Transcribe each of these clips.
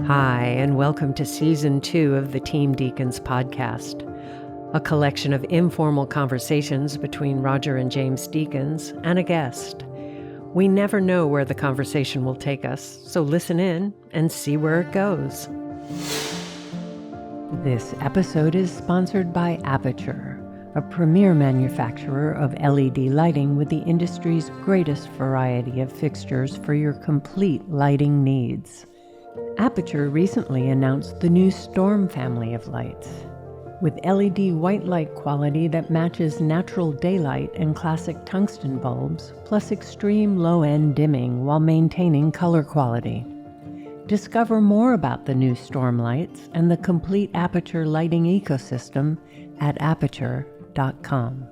Hi, and welcome to Season 2 of the Team Deakins Podcast, a collection of informal conversations between Roger and James Deakins and a guest. We never know where the conversation will take us, so listen in and see where it goes. This episode is sponsored by Aperture, a premier manufacturer of LED lighting with the industry's greatest variety of fixtures for your complete lighting needs. Aperture recently announced the new Storm family of lights. With LED white light quality that matches natural daylight and classic tungsten bulbs, plus extreme low-end dimming while maintaining color quality. Discover more about the new Storm lights and the complete Aperture lighting ecosystem at aperture.com.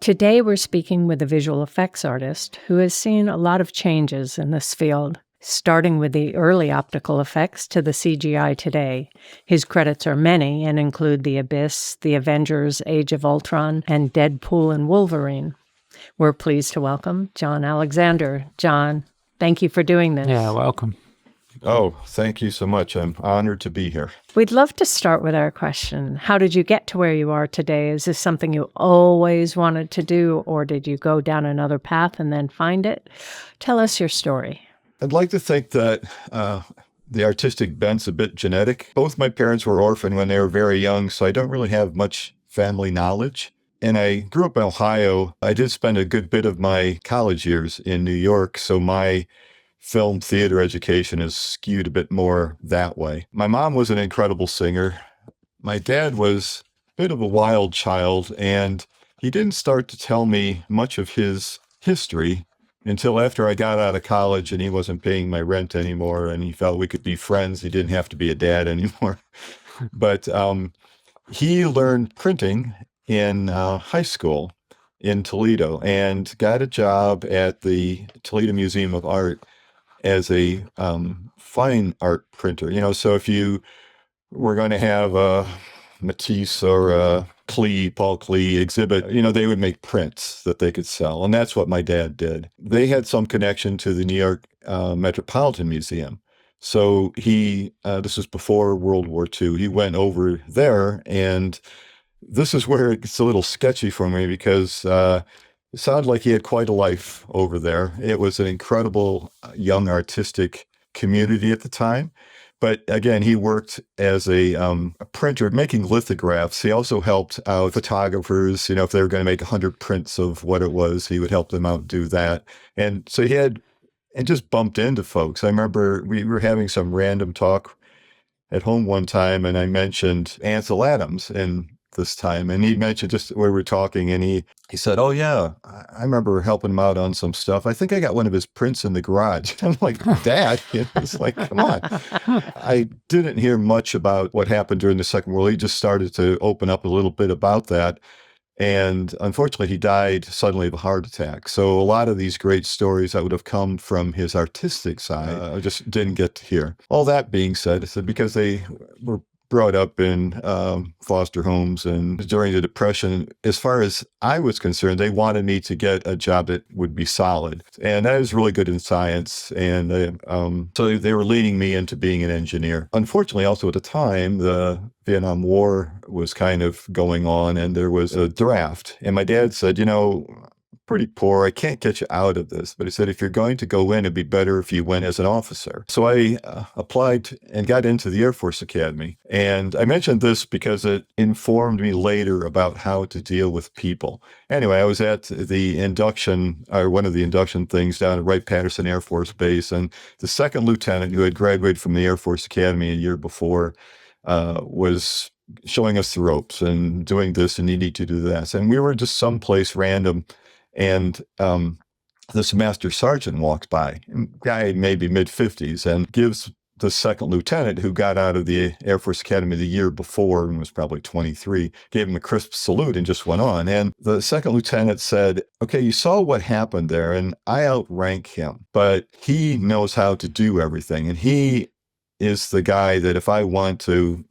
Today we're speaking with a visual effects artist who has seen a lot of changes in this field, starting with the early optical effects to the CGI today. His credits are many and include The Abyss, The Avengers, Age of Ultron, and Deadpool and Wolverine. We're pleased to welcome Jon Alexander. Jon, thank you for doing this. Yeah, welcome. Oh, thank you so much. I'm honored to be here. We'd love to start with our question. How did you get to where you are today? Is this something you always wanted to do, or did you go down another path and then find it? Tell us your story. I'd like to think that the artistic bent's a bit genetic. Both my parents were orphaned when they were very young, so I don't really have much family knowledge. And I grew up in Ohio. I did spend a good bit of my college years in New York, so my film theater education is skewed a bit more that way. My mom was an incredible singer. My dad was a bit of a wild child, and he didn't start to tell me much of his history until after I got out of college and he wasn't paying my rent anymore and he felt we could be friends. He didn't have to be a dad anymore. But he learned printing in high school in Toledo and got a job at the Toledo Museum of Art as a fine art printer. You know, so if you were going to have a Matisse or a Paul Klee exhibit, you know, they would make prints that they could sell. And that's what my dad did. They had some connection to the New York Metropolitan Museum. So he, this was before World War II, he went over there, and this is where it gets a little sketchy for me because it sounded like he had quite a life over there. It was an incredible young artistic community at the time. But again, he worked as a printer making lithographs. He also helped out photographers. You know, if they were going to make 100 prints of what it was, he would help them out do that. And so he had, and just bumped into folks. I remember we were having some random talk at home one time, and I mentioned Ansel Adams and this time, and he mentioned just where we were talking, and he said, "Oh yeah, I remember helping him out on some stuff. I think I got one of his prints in the garage." I'm like, "Dad," it's like, come on. I didn't hear much about what happened during the Second World. He just started to open up a little bit about that, and unfortunately, he died suddenly of a heart attack. So a lot of these great stories that would have come from his artistic side, I just didn't get to hear. All that being said, I said because they were brought up in foster homes, and during the Depression, as far as I was concerned, they wanted me to get a job that would be solid. And I was really good in science, and so they were leading me into being an engineer. Unfortunately, also at the time, the Vietnam War was kind of going on, and there was a draft. And my dad said, "You know, pretty poor. I can't get you out of this." But he said, "If you're going to go in, it'd be better if you went as an officer." So I applied and got into the Air Force Academy. And I mentioned this because it informed me later about how to deal with people. Anyway, I was at the induction, or one of the induction things down at Wright-Patterson Air Force Base. And the second lieutenant, who had graduated from the Air Force Academy a year before, was showing us the ropes and doing this, and you need to do this. And we were just someplace random. And this master sergeant walks by, guy maybe mid-50s, and gives the second lieutenant, who got out of the Air Force Academy the year before and was probably 23, gave him a crisp salute and just went on. And the second lieutenant said, "Okay, you saw what happened there, and I outrank him, but he knows how to do everything. And he is the guy that if I want to,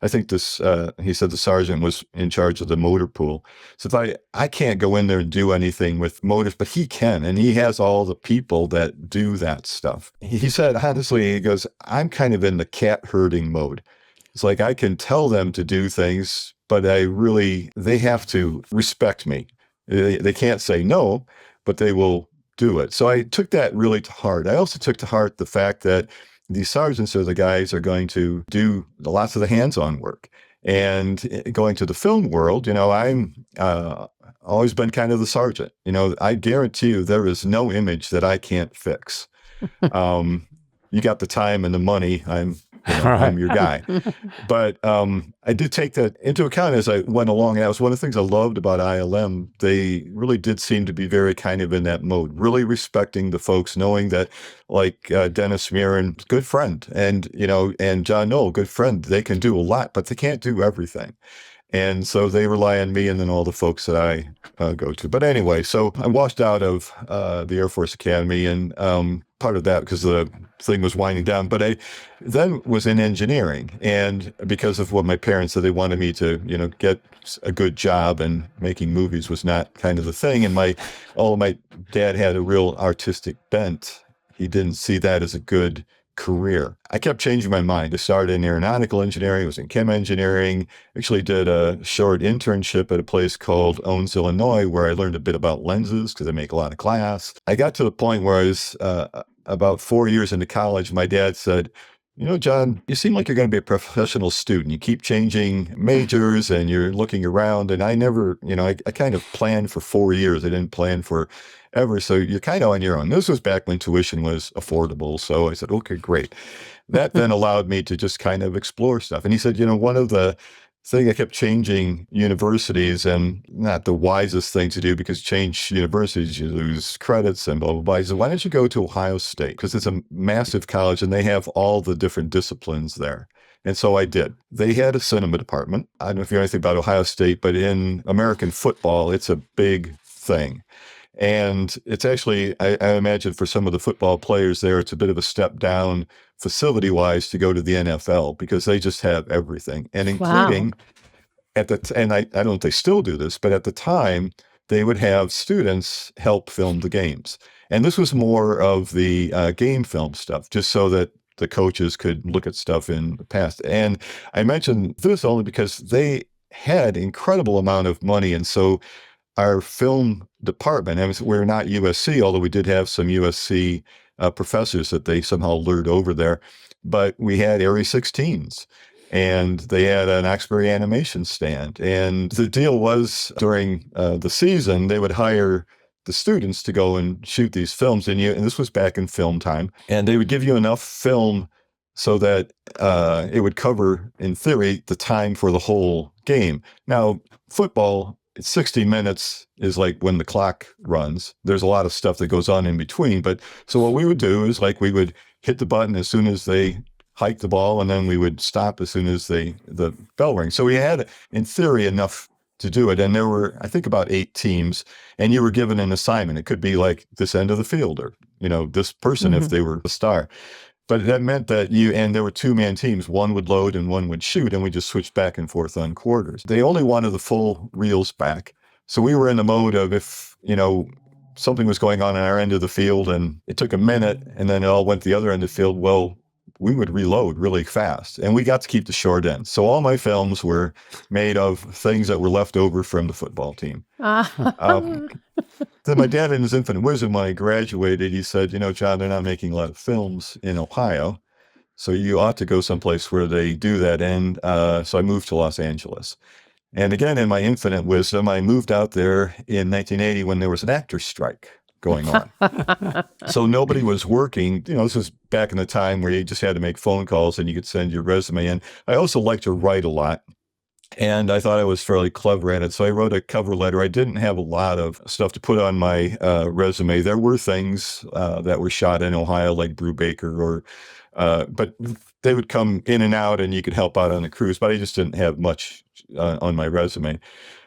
I think this, he said the sergeant was in charge of the motor pool. So if I can't go in there and do anything with motors, but he can, and he has all the people that do that stuff. He said, honestly, he goes, I'm kind of in the cat herding mode. It's like, I can tell them to do things, but they have to respect me. They can't say no, but they will do it. So I took that really to heart. I also took to heart the fact that these sergeants are the guys who are going to do lots of the hands-on work. And going to the film world, I'm always been kind of the sergeant. I guarantee you there is no image that I can't fix. You got the time and the money. I'm your guy. But I did take that into account as I went along. And that was one of the things I loved about ILM. They really did seem to be very kind of in that mode, really respecting the folks, knowing that like Dennis Murin, good friend, and John Knoll, good friend, they can do a lot, but they can't do everything. And so they rely on me and then all the folks that I go to. But anyway, so I washed out of the Air Force Academy, and part of that because the thing was winding down. But I then was in engineering, and because of what my parents said, they wanted me to, get a good job, and making movies was not kind of the thing. And my dad had a real artistic bent. He didn't see that as a good career. I kept changing my mind. I started in aeronautical engineering, was in chem engineering, actually did a short internship at a place called Owens, Illinois, where I learned a bit about lenses because I make a lot of glass. I got to the point where I was about 4 years into college. My dad said, John, you seem like you're going to be a professional student. You keep changing majors and you're looking around. And I never, I kind of planned for 4 years. I didn't plan for ever. So you're kind of on your own. This was back when tuition was affordable. So I said, okay, great. That then allowed me to just kind of explore stuff. And he said, one of the thing I kept changing universities, and not the wisest thing to do because change universities, you lose credits and blah, blah, blah. He said, why don't you go to Ohio State? Because it's a massive college and they have all the different disciplines there. And so I did. They had a cinema department. I don't know if you know anything about Ohio State, but in American football, it's a big thing. And it's actually, I imagine for some of the football players there, it's a bit of a step down facility-wise to go to the NFL because they just have everything. And including and I don't know if they still do this, but at the time, they would have students help film the games. And this was more of the game film stuff, just so that the coaches could look at stuff in the past. And I mentioned this only because they had incredible amount of money. And so our film department, and we're not USC, although we did have some USC professors that they somehow lured over there, but we had Area 16s, and they had an Oxbury animation stand. And the deal was during the season, they would hire the students to go and shoot these films, and this was back in film time, and they would give you enough film so that it would cover, in theory, the time for the whole game. Now, football, it's 60 minutes is like when the clock runs. There's a lot of stuff that goes on in between. But so what we would do is like we would hit the button as soon as they hiked the ball, and then we would stop as soon as the bell rang. So we had, in theory, enough to do it. And there were, I think, about 8 teams, and you were given an assignment. It could be like this end of the field or, this person if they were the star. But that meant that and there were 2-man teams, one would load and one would shoot, and we just switched back and forth on quarters. They only wanted the full reels back. So we were in the mode of if, something was going on our end of the field and it took a minute and then it all went to the other end of the field, well, we would reload really fast, and we got to keep the short end. So all my films were made of things that were left over from the football team. Then my dad, in his infinite wisdom, when I graduated, he said, John, they're not making a lot of films in Ohio, so you ought to go someplace where they do that. And so I moved to Los Angeles. And again, in my infinite wisdom, I moved out there in 1980 when there was an actor's strike going on. So nobody was working. This was back in the time where you just had to make phone calls and you could send your resume in. I also like to write a lot, and I thought I was fairly clever at it. So I wrote a cover letter. I didn't have a lot of stuff to put on my resume. There were things that were shot in Ohio, like Brubaker, but they would come in and out and you could help out on the crews, but I just didn't have much on my resume.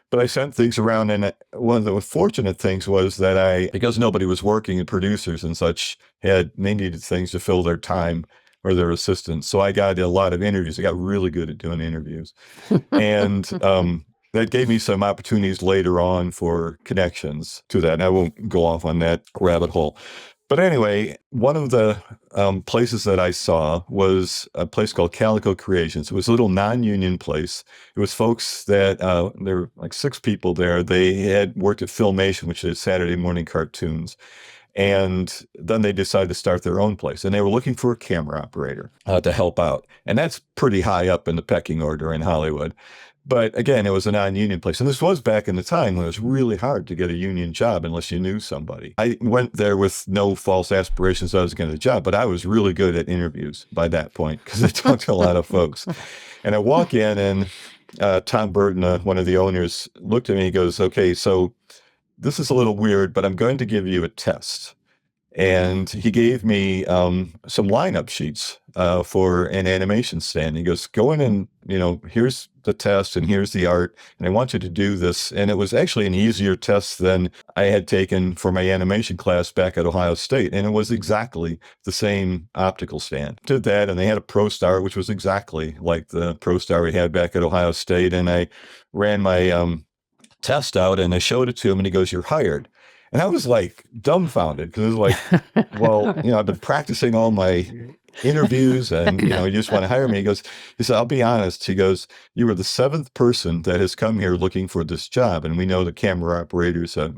But I sent things around, and one of the fortunate things was that because nobody was working, and producers and such they needed things to fill their time or their assistants. So I got a lot of interviews. I got really good at doing interviews. And that gave me some opportunities later on for connections to that. And I won't go off on that rabbit hole. But anyway, one of the places that I saw was a place called Calico Creations. It was a little non-union place. It was folks that, there were like 6 people there. They had worked at Filmation, which is Saturday morning cartoons. And then they decided to start their own place. And they were looking for a camera operator to help out. And that's pretty high up in the pecking order in Hollywood. But again, it was a non-union place. And this was back in the time when it was really hard to get a union job unless you knew somebody. I went there with no false aspirations that I was going to get a job, but I was really good at interviews by that point because I talked to a lot of folks. And I walk in and Tom Burton, one of the owners, looked at me and goes, okay, so this is a little weird, but I'm going to give you a test. And he gave me some lineup sheets for an animation stand. He goes, go in and, here's the test and here's the art. And I want you to do this. And it was actually an easier test than I had taken for my animation class back at Ohio State. And it was exactly the same optical stand. Did that, and they had a ProStar, which was exactly like the ProStar we had back at Ohio State. And I ran my test out and I showed it to him and he goes, you're hired. And I was like dumbfounded because it was like, well, I've been practicing all my interviews and, you just want to hire me. He said, I'll be honest. He goes, you were the 7th person that has come here looking for this job. And we know the camera operator's a,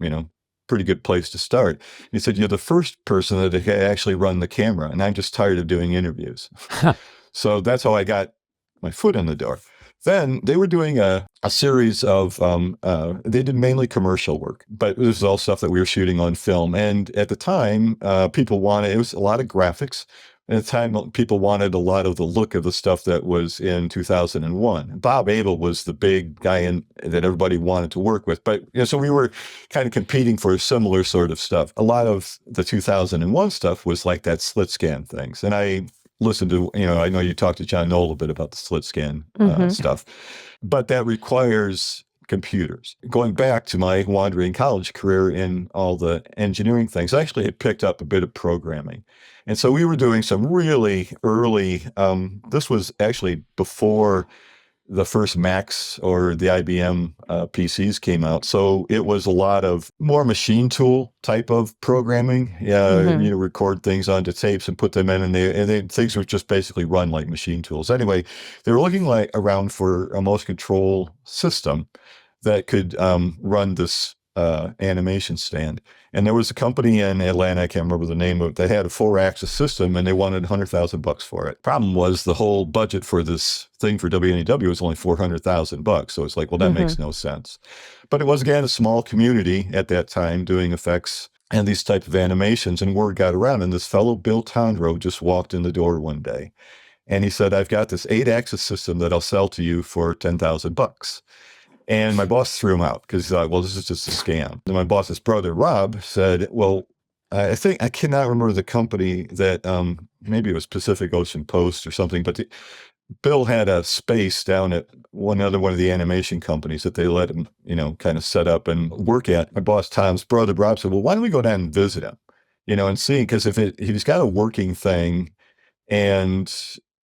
pretty good place to start. He said, you're the first person that had actually run the camera. And I'm just tired of doing interviews. So that's how I got my foot in the door. Then they were doing a series of, they did mainly commercial work, but this was all stuff that we were shooting on film. And at the time, people wanted, it was a lot of graphics. At the time, people wanted a lot of the look of the stuff that was in 2001. Bob Abel was the big guy that everybody wanted to work with. But, so we were kind of competing for similar sort of stuff. A lot of the 2001 stuff was like that slit scan things. And I listened to, I know you talked to John Knoll a bit about the slit scan stuff, but that requires computers. Going back to my wandering college career in all the engineering things, I actually had picked up a bit of programming. And so we were doing some really early, this was actually before the first Macs or the IBM PCs came out. So it was a lot of more machine tool type of programming. Record things onto tapes and put them in, and things would just basically run like machine tools. Anyway, they were looking around for a motion control system that could run this animation stand. And there was a company in Atlanta, I can't remember the name of it, that had a 4-axis system and they wanted $100,000 for it. Problem was the whole budget for this thing for WNEW was only $400,000. So it's like, well, that makes no sense. But it was, again, a small community at that time doing effects and these type of animations, and word got around. And this fellow, Bill Tondro, just walked in the door one day. And he said, I've got this 8-axis system that I'll sell to you for $10,000. And my boss threw him out because he thought, well, this is just a scam. And my boss's brother, Rob, said, well, I cannot remember the company that, maybe it was Pacific Ocean Post or something, but Bill had a space down at one of the animation companies that they let him, kind of set up and work at. My boss, Tom's brother, Rob, said, well, why don't we go down and visit him, and see, because if he's got a working thing and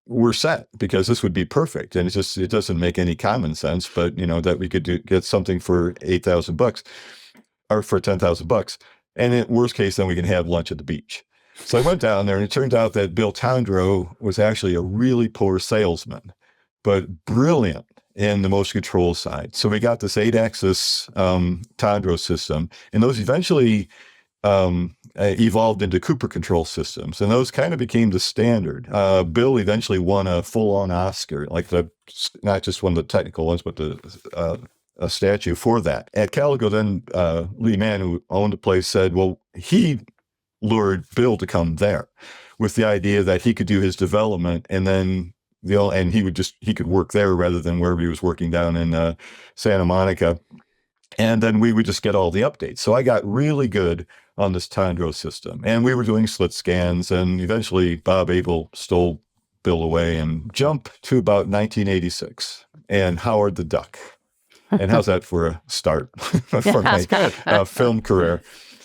we're set, because this would be perfect. And it doesn't make any common sense, but that we could get something for $8,000 or for $10,000. And in worst case, then we can have lunch at the beach. So I went down there and it turned out that Bill Tondro was actually a really poor salesman, but brilliant in the motion control side. So we got this 8-axis Tondro system, and those eventually evolved into Cooper control systems, and those kind of became the standard. Bill eventually won a full-on Oscar, not just one of the technical ones, but a statue for that. At Calico, then Lee Mann, who owned the place, said, well, he lured Bill to come there with the idea that he could do his development, and then and he could work there rather than wherever he was working down in Santa Monica. And then we would just get all the updates. So I got really good on this Tondro system. And we were doing slit scans, and eventually Bob Abel stole Bill away, and jump to about 1986 and Howard the Duck. And how's that for a start for my film career?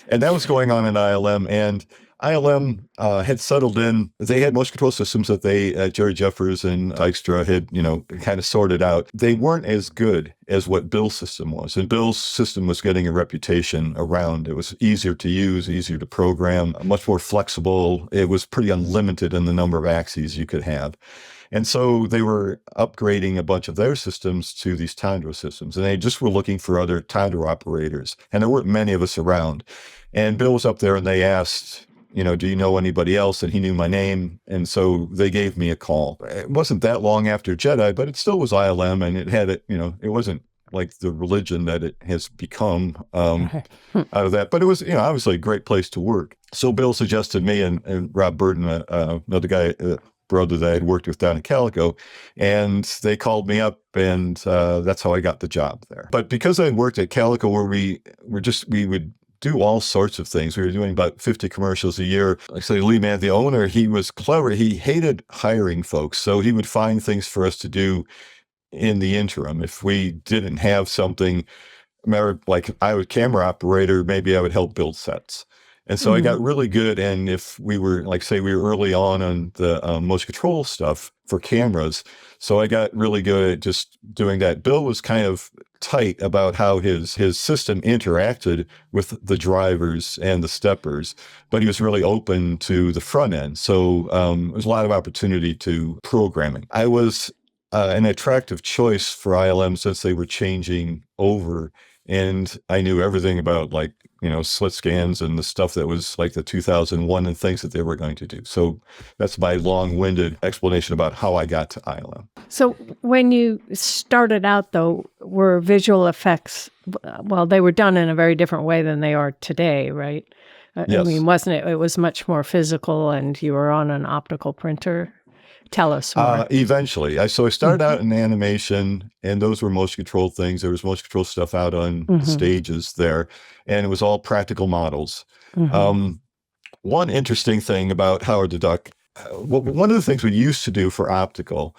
And that was going on in ILM. And ILM had settled in. They had motion control systems that Jerry Jeffers and Dykstra had, kind of sorted out. They weren't as good as what Bill's system was. And Bill's system was getting a reputation around. It was easier to use, easier to program, much more flexible. It was pretty unlimited in the number of axes you could have. And so they were upgrading a bunch of their systems to these Tandro systems. And they just were looking for other Tandro operators. And there weren't many of us around. And Bill was up there and they asked, do you know anybody else? And he knew my name. And so they gave me a call. It wasn't that long after Jedi, but it still was ILM. And it had it wasn't like the religion that it has become out of that. But it was, obviously a great place to work. So Bill suggested me and Rob Burton, another guy, brother that I had worked with down in Calico, and they called me up, and that's how I got the job there. But because I had worked at Calico, where we would do all sorts of things. We were doing about 50 commercials a year. Like I say, Lee Man, the owner, he was clever. He hated hiring folks, so he would find things for us to do in the interim. If we didn't have something, like I was camera operator, maybe I would help build sets. And so I got really good. And if we were, like, say, we were early on the motion control stuff for cameras. So I got really good at just doing that. Bill was kind of tight about how his system interacted with the drivers and the steppers, but he was really open to the front end. So there was a lot of opportunity to programming. I was an attractive choice for ILM since they were changing over. And I knew everything about, like, slit scans and the stuff that was like the 2001 and things that they were going to do. So that's my long-winded explanation about how I got to ILM. So when you started out, though, were visual effects, well, they were done in a very different way than they are today, right? Yes. I mean, wasn't it? It was much more physical, and you were on an optical printer. Tell us more. Eventually. So I started out in animation, and those were motion control things. There was motion control stuff out on stages there, and it was all practical models. One interesting thing about Howard the Duck, one of the things we used to do for optical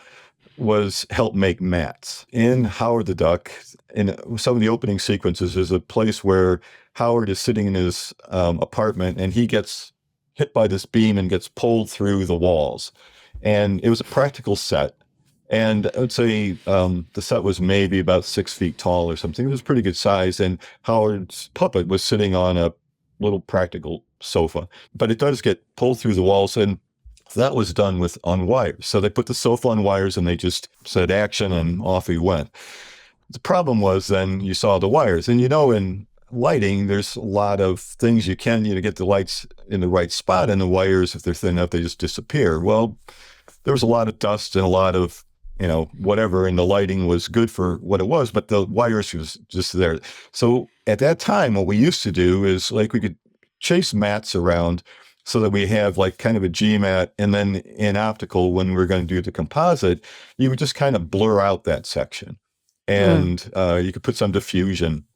was help make mats. In Howard the Duck, in some of the opening sequences, there's a place where Howard is sitting in his apartment, and he gets hit by this beam and gets pulled through the walls. And it was a practical set. And I would say the set was maybe about 6 feet tall or something. It was pretty good size. And Howard's puppet was sitting on a little practical sofa. But it does get pulled through the walls. And that was done on wires. So they put the sofa on wires and they just said action and off he went. The problem was then you saw the wires. And in lighting, there's a lot of things you can get the lights in the right spot, and the wires, if they're thin enough, they just disappear. Well, there was a lot of dust and a lot of whatever, and the lighting was good for what it was, but the wires was just there. So at that time, what we used to do is, like, we could chase mats around so that we have like kind of a G mat, and then in optical, when we were going to do the composite, you would just kind of blur out that section, and you could put some diffusion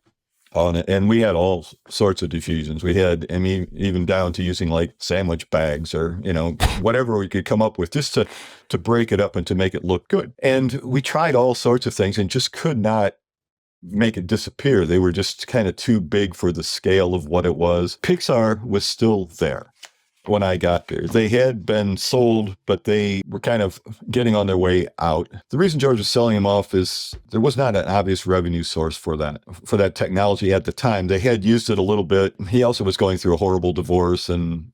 on it. And we had all sorts of diffusions. We had, even down to using like sandwich bags or, whatever we could come up with just to break it up and to make it look good. And we tried all sorts of things and just could not make it disappear. They were just kind of too big for the scale of what it was. Pixar was still there when I got there. They had been sold, but they were kind of getting on their way out. The reason George was selling them off is there was not an obvious revenue source for that technology at the time. They had used it a little bit. He also was going through a horrible divorce and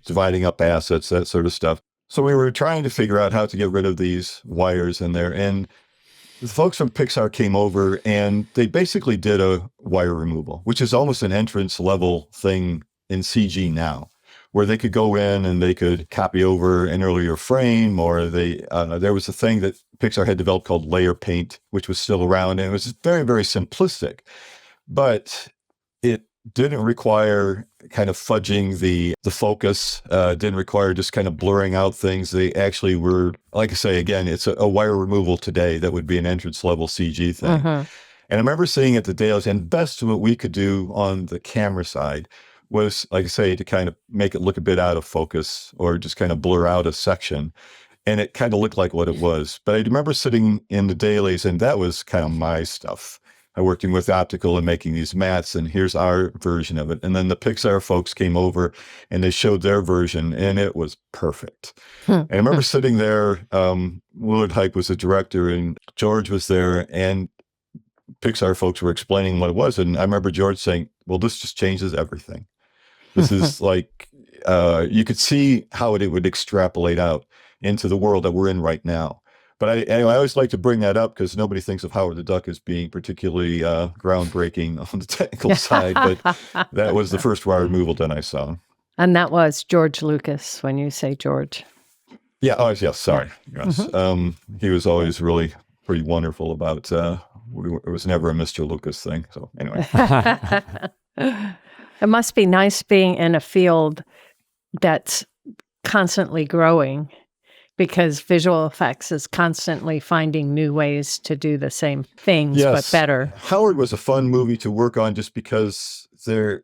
dividing up assets, that sort of stuff. So we were trying to figure out how to get rid of these wires in there. And the folks from Pixar came over and they basically did a wire removal, which is almost an entrance level thing in CG now, where they could go in and they could copy over an earlier frame, or there was a thing that Pixar had developed called layer paint, which was still around, and it was very, very simplistic, but it didn't require kind of fudging the focus, didn't require just kind of blurring out things. They actually were, like I say, again, it's a wire removal today that would be an entrance level CG thing. And I remember seeing at the dailies, and best of what we could do on the camera side was, like I say, to kind of make it look a bit out of focus or just kind of blur out a section. And it kind of looked like what it was. But I remember sitting in the dailies, and that was kind of my stuff. working with optical and making these mats, and here's our version of it. And then the Pixar folks came over and they showed their version, and it was perfect. And I remember sitting there, Willard Hype was the director and George was there, and Pixar folks were explaining what it was. And I remember George saying, well, this just changes everything. This is like, you could see how it would extrapolate out into the world that we're in right now. But I always like to bring that up because nobody thinks of Howard the Duck as being particularly groundbreaking on the technical side. But that was the first wire removal done I saw. And that was George Lucas, when you say George. Yeah. Oh, yes. Sorry. Yes. He was always really pretty wonderful about, it was never a Mr. Lucas thing. So anyway. It must be nice being in a field that's constantly growing, because visual effects is constantly finding new ways to do the same things, but better. Howard was a fun movie to work on just because there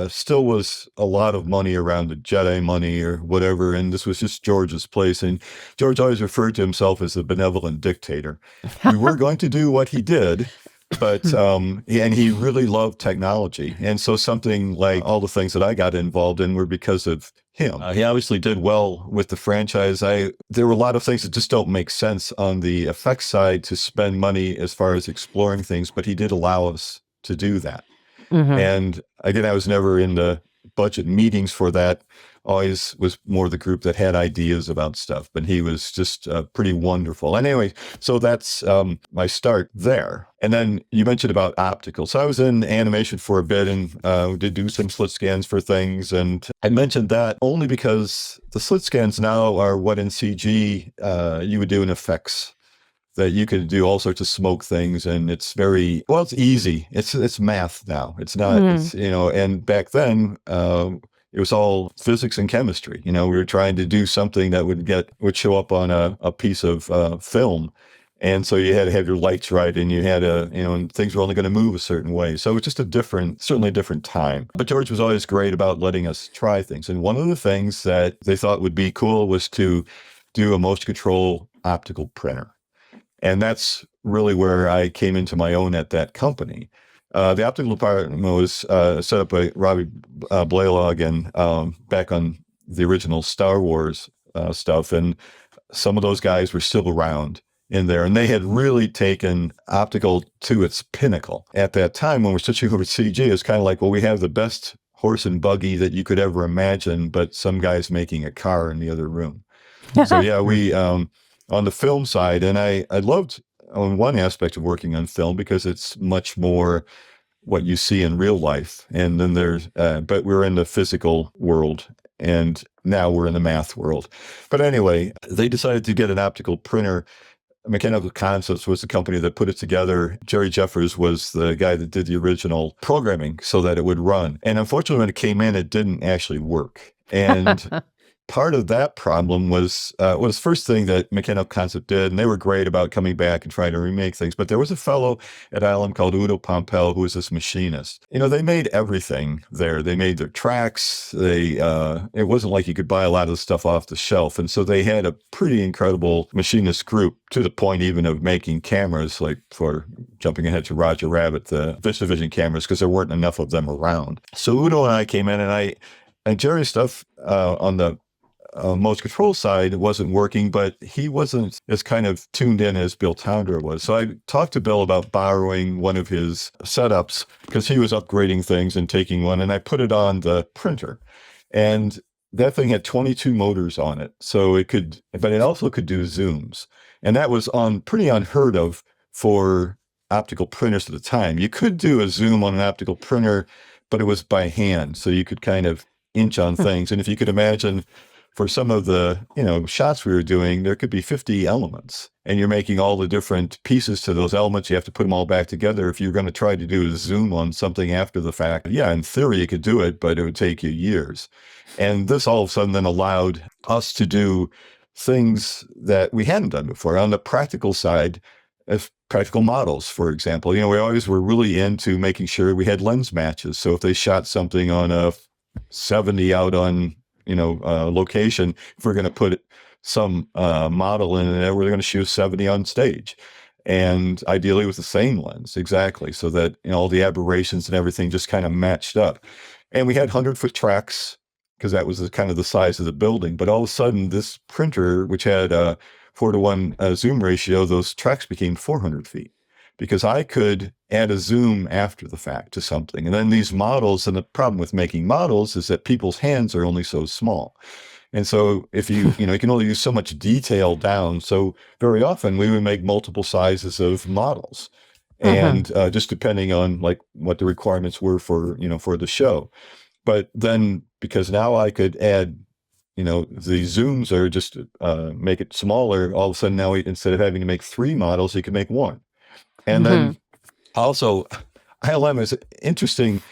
still was a lot of money around, the Jedi money or whatever, and this was just George's place. And George always referred to himself as a benevolent dictator. We were going to do what he did, but and he really loved technology. And so something like all the things that I got involved in were because of him. He obviously did well with the franchise. There were a lot of things that just don't make sense on the effects side to spend money as far as exploring things, but he did allow us to do that. And again, I was never in the budget meetings for that. Always was more the group that had ideas about stuff, but he was just pretty wonderful. Anyway, so that's my start there. And then you mentioned about optical. So I was in animation for a bit and did do some slit scans for things. And I mentioned that only because the slit scans now are what in CG you would do in effects, that you could do all sorts of smoke things, and it's very, well, it's easy. It's math now. It's not, it's, and back then, it was all physics and chemistry. We were trying to do something that would show up on a piece of film. And so you had to have your lights right, and you had to, and things were only going to move a certain way. So it was just certainly a different time. But George was always great about letting us try things. And one of the things that they thought would be cool was to do a motion control optical printer. And that's really where I came into my own at that company. The optical department was set up by Robbie Blaylock again, back on the original Star Wars stuff. And some of those guys were still around in there. And they had really taken optical to its pinnacle. At that time, when we're switching over to CG, it's kind of like, well, we have the best horse and buggy that you could ever imagine, but some guy's making a car in the other room. So yeah, we... on the film side, and I loved on one aspect of working on film because it's much more what you see in real life. And then there's, but we're in the physical world, and now we're in the math world. But anyway, they decided to get an optical printer. Mechanical Concepts was the company that put it together. Jerry Jeffers was the guy that did the original programming so that it would run. And unfortunately, when it came in, it didn't actually work. And part of that problem was the first thing that Mechanical Concept did, and they were great about coming back and trying to remake things, but there was a fellow at ILM called Udo Pompel who was this machinist. They made everything there. They made their tracks. It wasn't like you could buy a lot of the stuff off the shelf, and so they had a pretty incredible machinist group to the point even of making cameras, like for jumping ahead to Roger Rabbit, the VistaVision cameras, because there weren't enough of them around. So Udo and I came in, and Jerry's stuff on the motion control side wasn't working, but he wasn't as kind of tuned in as Bill Townder was. So I talked to Bill about borrowing one of his setups because he was upgrading things and taking one, and I put it on the printer. And that thing had 22 motors on it. So but it also could do zooms. And that was pretty unheard of for optical printers at the time. You could do a zoom on an optical printer, but it was by hand. So you could kind of inch on things. And if you could imagine, for some of the, shots we were doing, there could be 50 elements, and you're making all the different pieces to those elements. You have to put them all back together. If you're going to try to do a zoom on something after the fact, yeah, in theory you could do it, but it would take you years. And this all of a sudden then allowed us to do things that we hadn't done before. On the practical side, as practical models, for example, we always were really into making sure we had lens matches. So if they shot something on a 70 out on location, if we're going to put some model in there, we're going to shoot 70 on stage. and ideally with the same lens, exactly, so that all the aberrations and everything just kind of matched up. And we had 100-foot tracks because that was kind of the size of the building. But all of a sudden, this printer, which had a 4:1 zoom ratio, those tracks became 400 feet because I could add a zoom after the fact to something. And then these models, and the problem with making models is that people's hands are only so small. And so if you can only use so much detail down. So very often we would make multiple sizes of models. And just depending on like what the requirements were for, for the show. But then because now I could add, the zooms are just make it smaller. All of a sudden now instead of having to make 3 models, you can make 1. And then also ILM is an interesting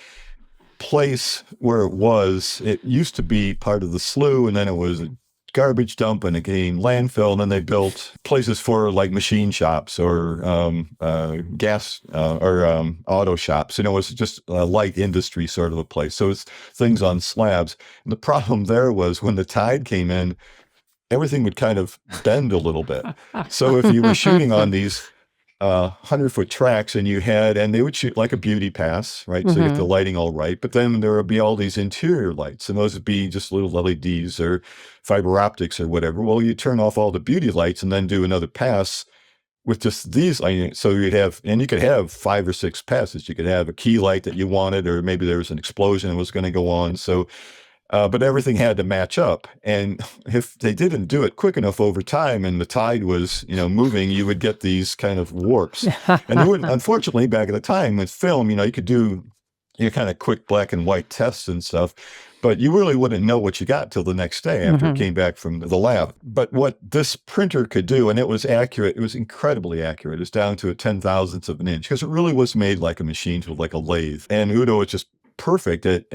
place where it used to be part of the slough, and then it was a garbage dump and it became landfill, and then they built places for like machine shops or gas or auto shops. It was just a light industry sort of a place. So it's things on slabs. And the problem there was when the tide came in, everything would kind of bend a little bit. So if you were shooting on these 100-foot tracks and they would shoot like a beauty pass, right? So you get the lighting all right, but then there would be all these interior lights, and those would be just little LEDs or fiber optics or whatever. Well, you turn off all the beauty lights and then do another pass with just these. So you could have 5 or 6 passes. You could have a key light that you wanted, or maybe there was an explosion that was going to go on. So but everything had to match up. And if they didn't do it quick enough over time and the tide was, moving, you would get these kind of warps. And there wouldn't, unfortunately, back at the time with film, you could do your kind of quick black and white tests and stuff, but you really wouldn't know what you got till the next day after it came back from the lab. But what this printer could do, and it was accurate, it was incredibly accurate. It was down to a 10,000th of an inch because it really was made like a machine tool, like a lathe. And Udo was just perfect at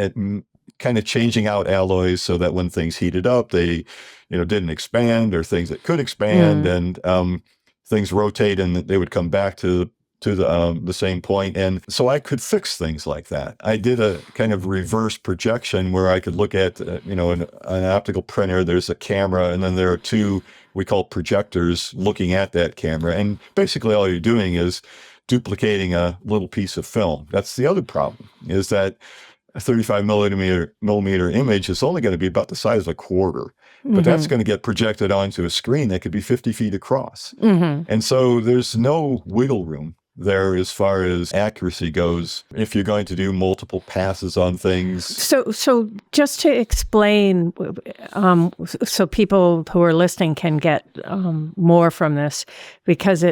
kind of changing out alloys so that when things heated up, they, didn't expand, or things that could expand, and things rotate and they would come back to the same point. And so I could fix things like that. I did a kind of reverse projection where I could look at, an optical printer. There's a camera, and then there are 2 we call projectors looking at that camera. And basically all you're doing is duplicating a little piece of film. That's the other problem, is that a 35 millimeter image is only going to be about the size of a quarter, but that's going to get projected onto a screen that could be 50 feet across. And so there's no wiggle room there as far as accuracy goes if you're going to do multiple passes on things. So just to explain, so people who are listening can get more from this, because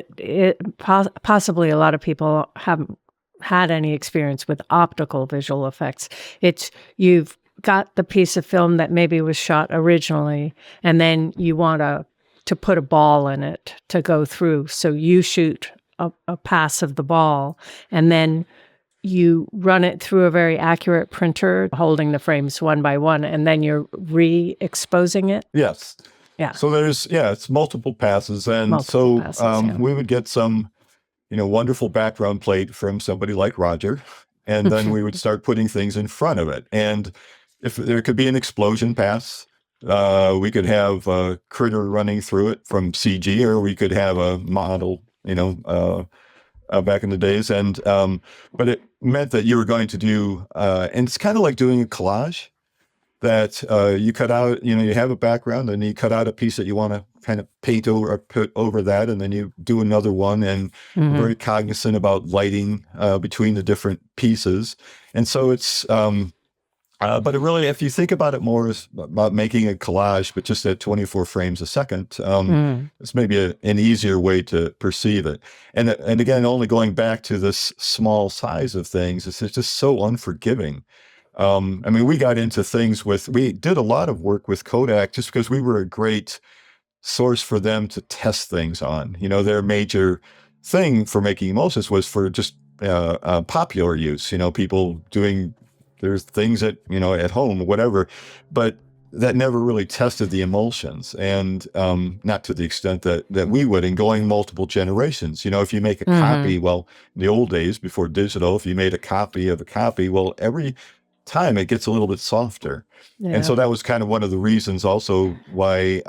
possibly a lot of people haven't had any experience with optical visual effects. You've got the piece of film that maybe was shot originally, and then you want to put a ball in it to go through. So you shoot a pass of the ball, and then you run it through a very accurate printer, holding the frames one by one, and then you're re-exposing it? Yes. Yeah. So it's multiple passes. And we would get some wonderful background plate from somebody like Roger. And then we would start putting things in front of it. And if there could be an explosion pass, we could have a critter running through it from CG, or we could have a model, back in the days. And, but it meant that you were going to do, and it's kind of like doing a collage, that you cut out, you have a background and you cut out a piece that you want to kind of paint over or put over that, and then you do another one, and very cognizant about lighting between the different pieces. And so it's, but it really, if you think about it more as about making a collage, but just at 24 frames a second, it's maybe an easier way to perceive it. And again, only going back to this small size of things, it's just so unforgiving. We got into things we did a lot of work with Kodak just because we were a great source for them to test things on. Their major thing for making emulsions was for just popular use, people doing there's things that, at home or whatever, but that never really tested the emulsions, and not to the extent that we would, in going multiple generations. If you make a copy, well, in the old days before digital, if you made a copy of a copy, well, every time it gets a little bit softer. Yeah. And so that was kind of one of the reasons also why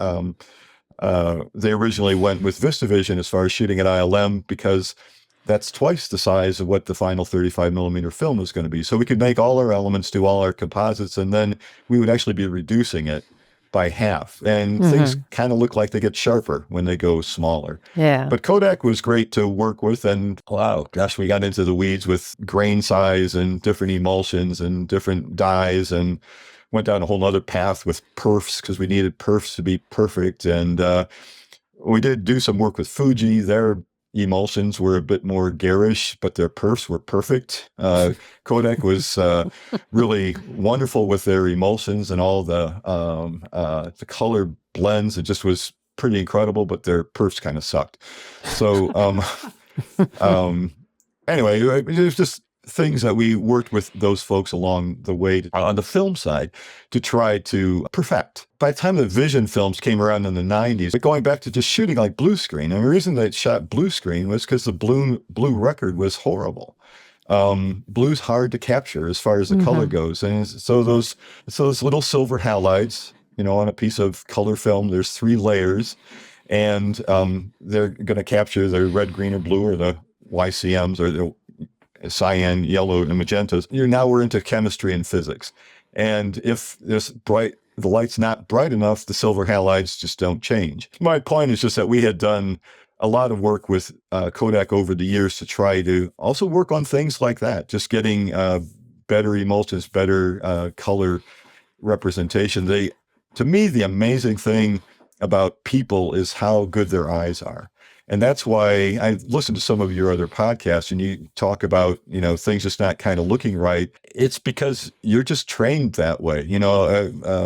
They originally went with VistaVision as far as shooting at ILM because that's twice the size of what the final 35 millimeter film was going to be. So we could make all our elements, do all our composites, and then we would actually be reducing it by half. And things kind of look like they get sharper when they go smaller. Yeah. But Kodak was great to work with. And wow, gosh, we got into the weeds with grain size and different emulsions and different dyes, and went down a whole other path with perfs because we needed perfs to be perfect. And we did do some work with Fuji. Their emulsions were a bit more garish, but their perfs were perfect. Kodak was really wonderful with their emulsions and all the color blends. It just was pretty incredible, but their perfs kind of sucked. So anyway, it was just things that we worked with those folks along the way on the film side to try to perfect. By the time the Vision films came around in the 90s, but going back to just shooting like blue screen, and the reason they shot blue screen was because the blue record was horrible. Blue's hard to capture as far as the color goes. And so those little silver halides, on a piece of color film, there's 3 layers, and they're going to capture the red, green, or blue, or the YCMs, or the cyan, yellow, and magentas. Now we're into chemistry and physics. And if the light's not bright enough, the silver halides just don't change. My point is just that we had done a lot of work with Kodak over the years to try to also work on things like that, just getting better emulsions, better color representation. To me, the amazing thing about people is how good their eyes are. And that's why I listened to some of your other podcasts, and you talk about, things just not kind of looking right. It's because you're just trained that way.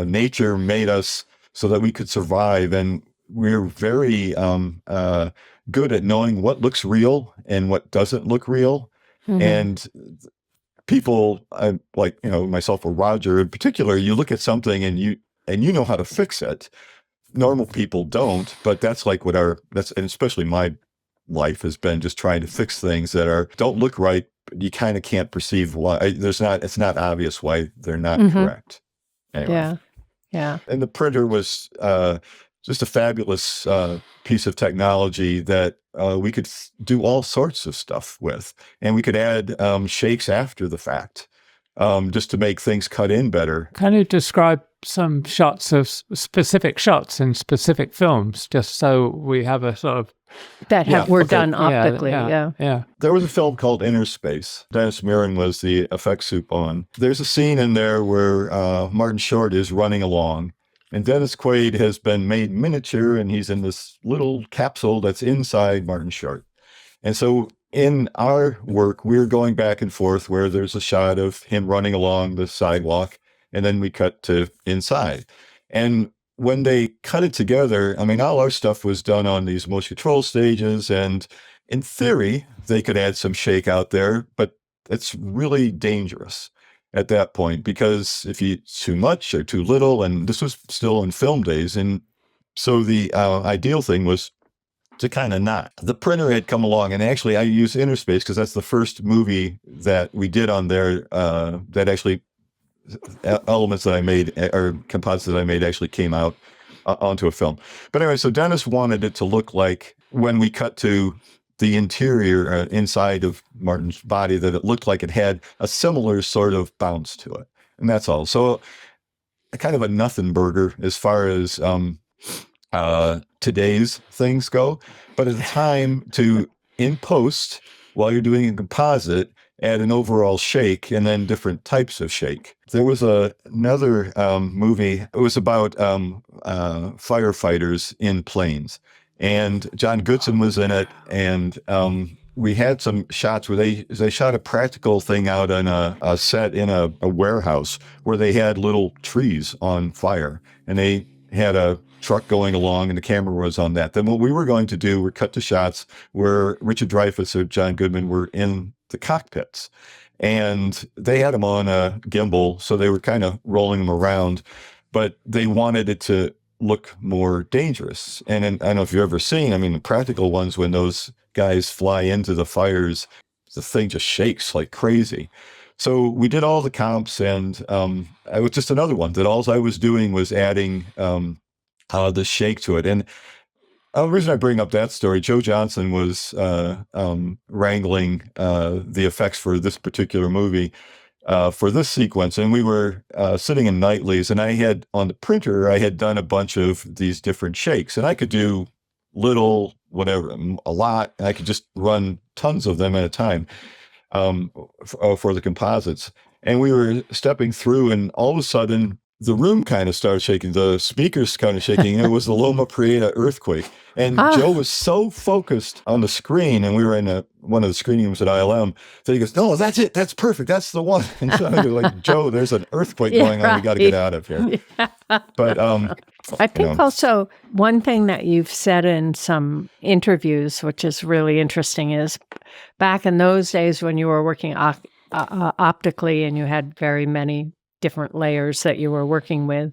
Nature made us so that we could survive, and we're very good at knowing what looks real and what doesn't look real. And people like, myself or Roger in particular, you look at something and you know how to fix it. Normal people don't, but that's like and especially my life has been just trying to fix things that don't look right, but you kind of can't perceive why. It's not obvious why they're not correct. Anyway. Yeah. And the printer was just a fabulous piece of technology that we could do all sorts of stuff with, and we could add shakes after the fact, just to make things cut in better. Can you describe some shots of specific shots in specific films, just so we have a sort of... That were done optically, yeah. There was a film called Inner Space. Dennis Muren was the effects soup on. There's a scene in there where Martin Short is running along, and Dennis Quaid has been made miniature, and he's in this little capsule that's inside Martin Short. And so in our work, we're going back and forth where there's a shot of him running along the sidewalk, and then we cut to inside. And when they cut it together, all our stuff was done on these motion control stages, and in theory, they could add some shake out there, but it's really dangerous at that point, because if you too much or too little, and this was still in film days, and so the ideal thing was to kind of not. The printer had come along, and actually I used Interspace because that's the first movie that we did on there that actually elements that I made or composites that I made actually came out onto a film. But anyway, so Dennis wanted it to look like when we cut to the interior inside of Martin's body, that it looked like it had a similar sort of bounce to it. And that's all. So kind of a nothing burger as far as today's things go. But at the time, in post, while you're doing a composite, add an overall shake and then different types of shake. There was another movie. It was about firefighters in planes, and John Goodson was in it. And we had some shots where they shot a practical thing out on a set in a warehouse where they had little trees on fire, and they had a truck going along, and the camera was on that. Then what we were going to do were cut to shots where Richard Dreyfuss or John Goodman were in the cockpits, and they had them on a gimbal, so they were kind of rolling them around, but they wanted it to look more dangerous. And I don't know if you've ever seen, the practical ones, when those guys fly into the fires, the thing just shakes like crazy. So we did all the comps, and it was just another one that all I was doing was adding the shake to it. And The reason I bring up that story, Joe Johnson was wrangling the effects for this particular movie for this sequence, and we were sitting in nightlies, and I had on the printer, I had done a bunch of these different shakes, and I could do little, whatever, a lot, and I could just run tons of them at a time for the composites. And we were stepping through, and all of a sudden, the room kind of started shaking, the speakers kind of shaking, and it was the Loma Prieta earthquake. And Joe was so focused on the screen, and we were in one of the screening rooms at ILM, that he goes, no, that's it, that's perfect, that's the one. And so I was like, Joe, there's an earthquake going on, we got to get out of here. But I think also one thing that you've said in some interviews, which is really interesting, is back in those days when you were working optically and you had very many different layers that you were working with,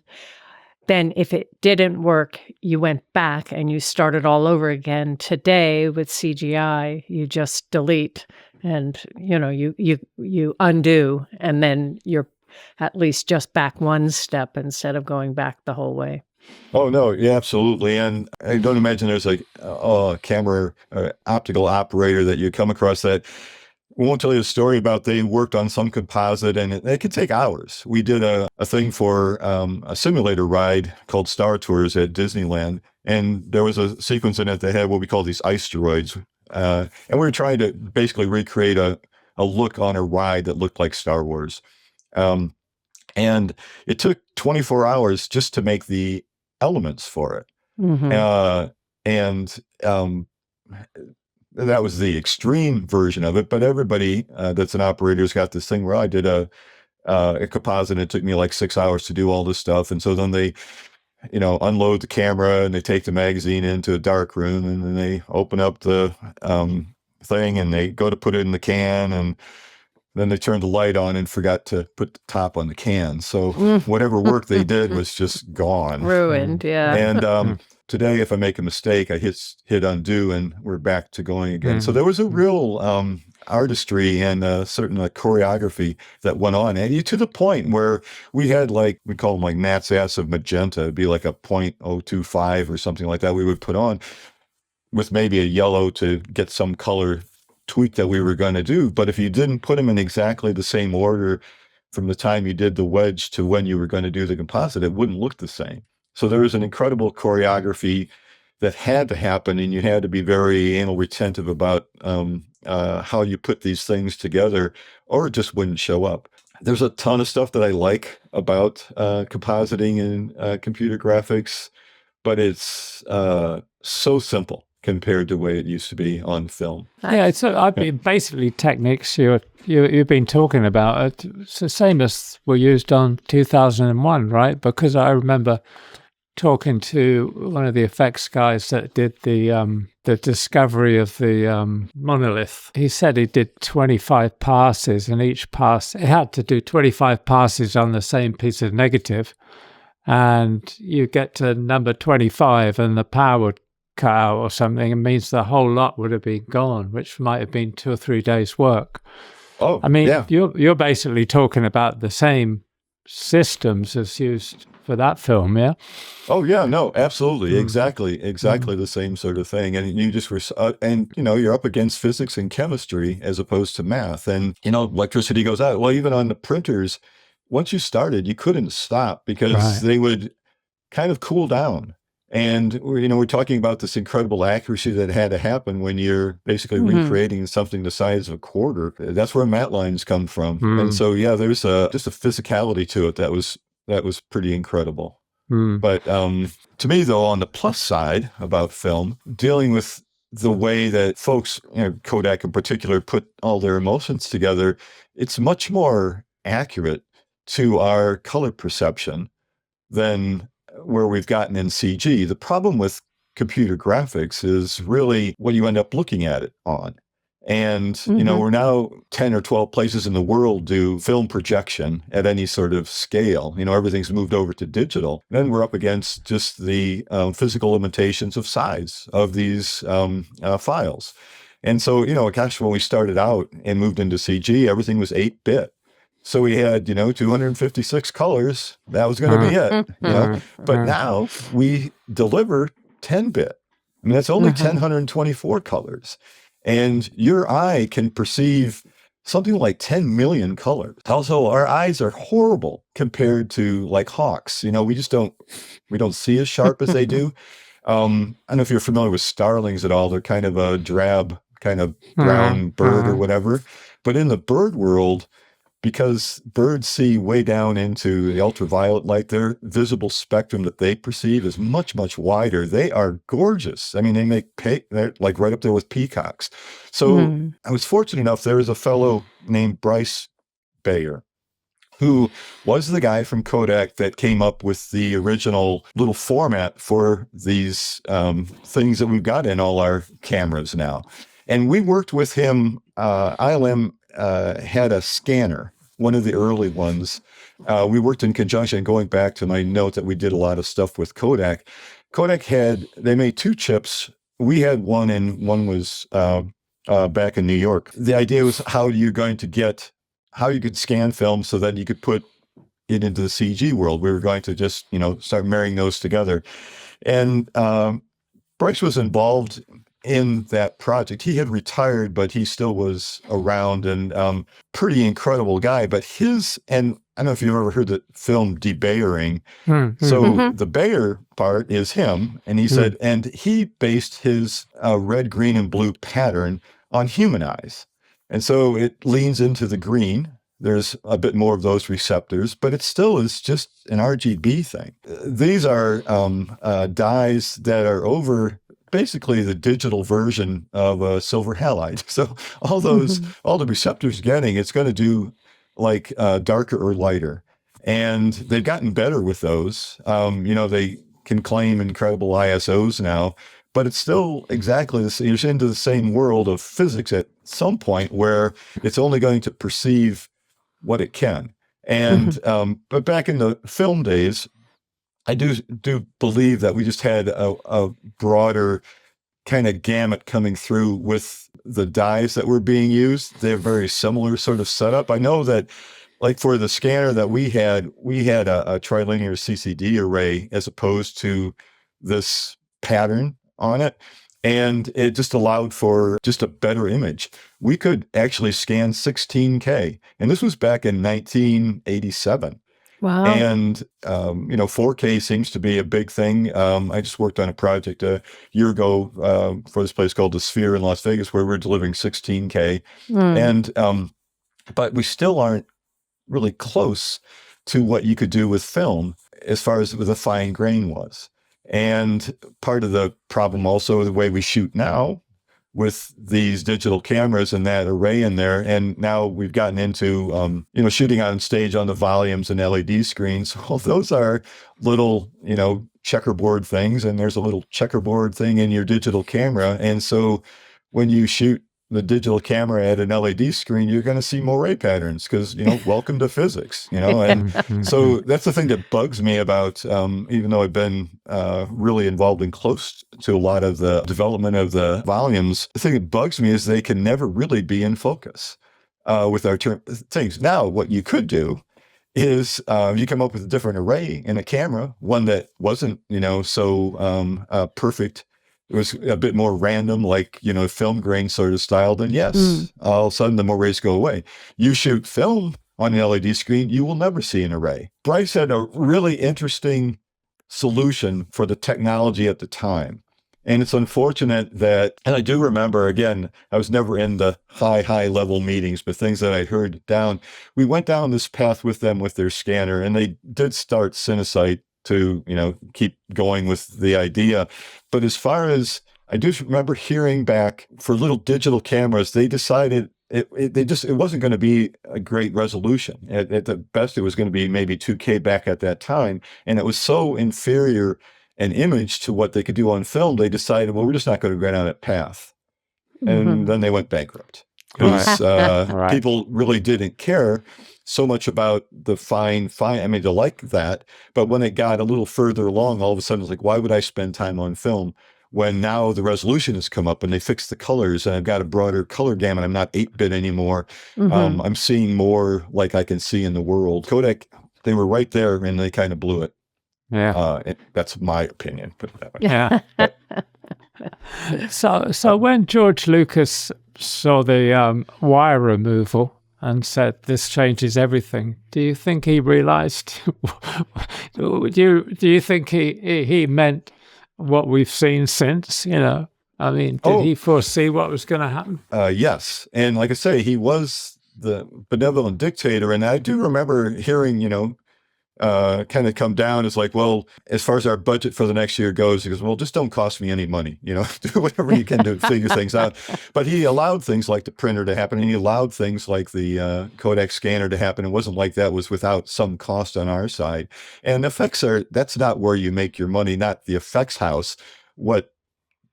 then if it didn't work, you went back and you started all over again. Today with CGI, you just delete and you undo, and then you're at least just back one step instead of going back the whole way. Oh, no, yeah, absolutely. And I don't imagine there's a camera optical operator that you come across that won't tell you a story about they worked on some composite, and it could take hours. We did a thing for a simulator ride called Star Tours at Disneyland, and there was a sequence in it that had what we call these ice steroids. And we were trying to basically recreate a look on a ride that looked like Star Wars. And it took 24 hours just to make the elements for it. That was the extreme version of it, but everybody that's an operator's got this thing where I did a composite, and it took me like 6 hours to do all this stuff. And so then they, unload the camera, and they take the magazine into a dark room, and then they open up the thing, and they go to put it in the can, and then they turned the light on and forgot to put the top on the can. So whatever work they did was just gone. Ruined, yeah. And today, if I make a mistake, I hit undo, and we're back to going again. So there was a real artistry and certain choreography that went on, and to the point where we had we call them like Gnat's ass of magenta. It'd be like a 0.025 or something like that we would put on with maybe a yellow to get some color tweak that we were going to do. But if you didn't put them in exactly the same order from the time you did the wedge to when you were going to do the composite, it wouldn't look the same. So there was an incredible choreography that had to happen, and you had to be very anal retentive about how you put these things together, or it just wouldn't show up. There's a ton of stuff that I like about compositing and computer graphics, but it's so simple compared to the way it used to be on film. Yeah, basically techniques you've been talking about. It's the same as were used on 2001, right? Because I remember talking to one of the effects guys that did the discovery of the monolith. He said he did 25 passes, and each pass, it had to do 25 passes on the same piece of negative, and you get to number 25 and the power would cut out or something. It means the whole lot would have been gone, which might have been 2 or 3 days work. Oh, I mean, yeah. You're basically talking about the same systems as used for that film, yeah? Oh, yeah, no, absolutely. Exactly the same sort of thing. And you just were, you're up against physics and chemistry as opposed to math. And, electricity goes out. Well, even on the printers, once you started, you couldn't stop because they would kind of cool down. And, we're talking about this incredible accuracy that had to happen when you're basically recreating something the size of a quarter. That's where matte lines come from. And so, yeah, there's just a physicality to it that was pretty incredible. But to me, though, on the plus side about film, dealing with the way that folks, Kodak in particular, put all their emotions together, it's much more accurate to our color perception than where we've gotten in CG. The problem with computer graphics is really what you end up looking at it on. And, we're now 10 or 12 places in the world do film projection at any sort of scale. Everything's moved over to digital. Then we're up against just the physical limitations of size of these files. And so, when we started out and moved into CG, everything was 8-bit. So we had, 256 colors. That was going to be it. But now we deliver 10-bit. I mean, that's only 1,024 colors. And your eye can perceive something like 10 million colors. Also, our eyes are horrible compared to like hawks. You know, we don't see as sharp as they do. I don't know if you're familiar with starlings at all. They're kind of a drab, kind of brown bird or whatever. But in the bird world, because birds see way down into the ultraviolet light, their visible spectrum that they perceive is much, much wider. They are gorgeous. I mean, they're like right up there with peacocks. So I was fortunate enough, there was a fellow named Bryce Bayer, who was the guy from Kodak that came up with the original little format for these things that we've got in all our cameras now. And we worked with him. ILM had a scanner, one of the early ones. We worked in conjunction, going back to my note that we did a lot of stuff with Kodak. Kodak they made 2 chips. We had one, and one was back in New York. The idea was how you could scan film so that you could put it into the CG world. We were going to just, start marrying those together. And Bryce was involved in that project. He had retired, but he still was around, and pretty incredible guy. But and I don't know if you've ever heard the film debayering. So the Bayer part is him. And he said, and he based his red, green, and blue pattern on human eyes. And so it leans into the green. There's a bit more of those receptors, but it still is just an RGB thing. These are dyes that are over basically the digital version of a silver halide. So all the receptors it's going to do like darker or lighter. And they've gotten better with those. They can claim incredible ISOs now, but it's still exactly the same. You're into the same world of physics at some point where it's only going to perceive what it can. And but back in the film days, I do believe that we just had a broader kind of gamut coming through with the dyes that were being used. They're very similar sort of setup. I know that, like for the scanner that we had a trilinear CCD array as opposed to this pattern on it. And it just allowed for just a better image. We could actually scan 16K. And this was back in 1987. Wow. And, 4K seems to be a big thing. I just worked on a project a year ago for this place called The Sphere in Las Vegas, where we're delivering 16K. And, but we still aren't really close to what you could do with film as far as the fine grain was. And part of the problem also, the way we shoot now with these digital cameras and that array in there. And now we've gotten into, shooting on stage on the volumes and LED screens. Well, those are little, checkerboard things. And there's a little checkerboard thing in your digital camera. And so when you shoot the digital camera at an LED screen, you're going to see moire patterns because, welcome to physics, and so that's the thing that bugs me about, even though I've been really involved in close to a lot of the development of the volumes, the thing that bugs me is they can never really be in focus with our things. Now, what you could do is you come up with a different array in a camera, one that wasn't, so perfect. It was a bit more random, like, film grain sort of style, then yes, all of a sudden the moires go away. You shoot film on an LED screen, you will never see an array. Bryce had a really interesting solution for the technology at the time. And it's unfortunate that, and I do remember, again, I was never in the high level meetings, but things that I heard down, we went down this path with them with their scanner, and they did start Cinesite to, keep going with the idea. But as far as, I do remember hearing back for little digital cameras, they decided it wasn't going to be a great resolution. At the best, it was going to be maybe 2K back at that time. And it was so inferior an image to what they could do on film, they decided, well, we're just not going to go down that path. And then they went bankrupt because people really didn't care so much about the fine. I mean, they like that, but when it got a little further along, all of a sudden it's like, why would I spend time on film when now the resolution has come up and they fixed the colors and I've got a broader color gamut. I'm not 8-bit anymore. I'm seeing more like I can see in the world. Kodak, they were right there and they kind of blew it. Yeah. That's my opinion. Put it that way. Yeah. So when George Lucas saw the wire removal and said this changes everything, do you think he realized? do you think he meant what we've seen since? You know, I mean, did he foresee what was going to happen? Yes, and like I say, he was the benevolent dictator, and I do remember hearing, kind of come down as like, well, as far as our budget for the next year goes, he goes, well, just don't cost me any money, do whatever you can to figure things out. But he allowed things like the printer to happen, and he allowed things like the Kodak scanner to happen. It wasn't like that was without some cost on our side. And effects that's not where you make your money, not the effects house. What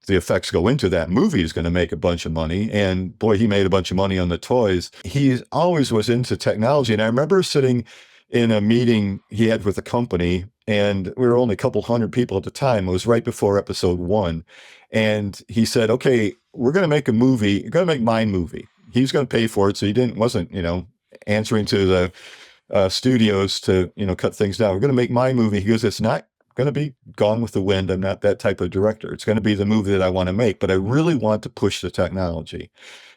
the effects go into that movie is going to make a bunch of money. And boy, he made a bunch of money on the toys. He always was into technology. And I remember sitting in a meeting he had with a company, and we were only a couple hundred people at the time. It was right before episode 1. And he said, okay, we're going to make a movie. We're going to make my movie. He was going to pay for it. So he wasn't, answering to the studios to, cut things down. We're going to make my movie. He goes, it's not going to be Gone with the Wind. I'm not that type of director. It's going to be the movie that I want to make, but I really want to push the technology.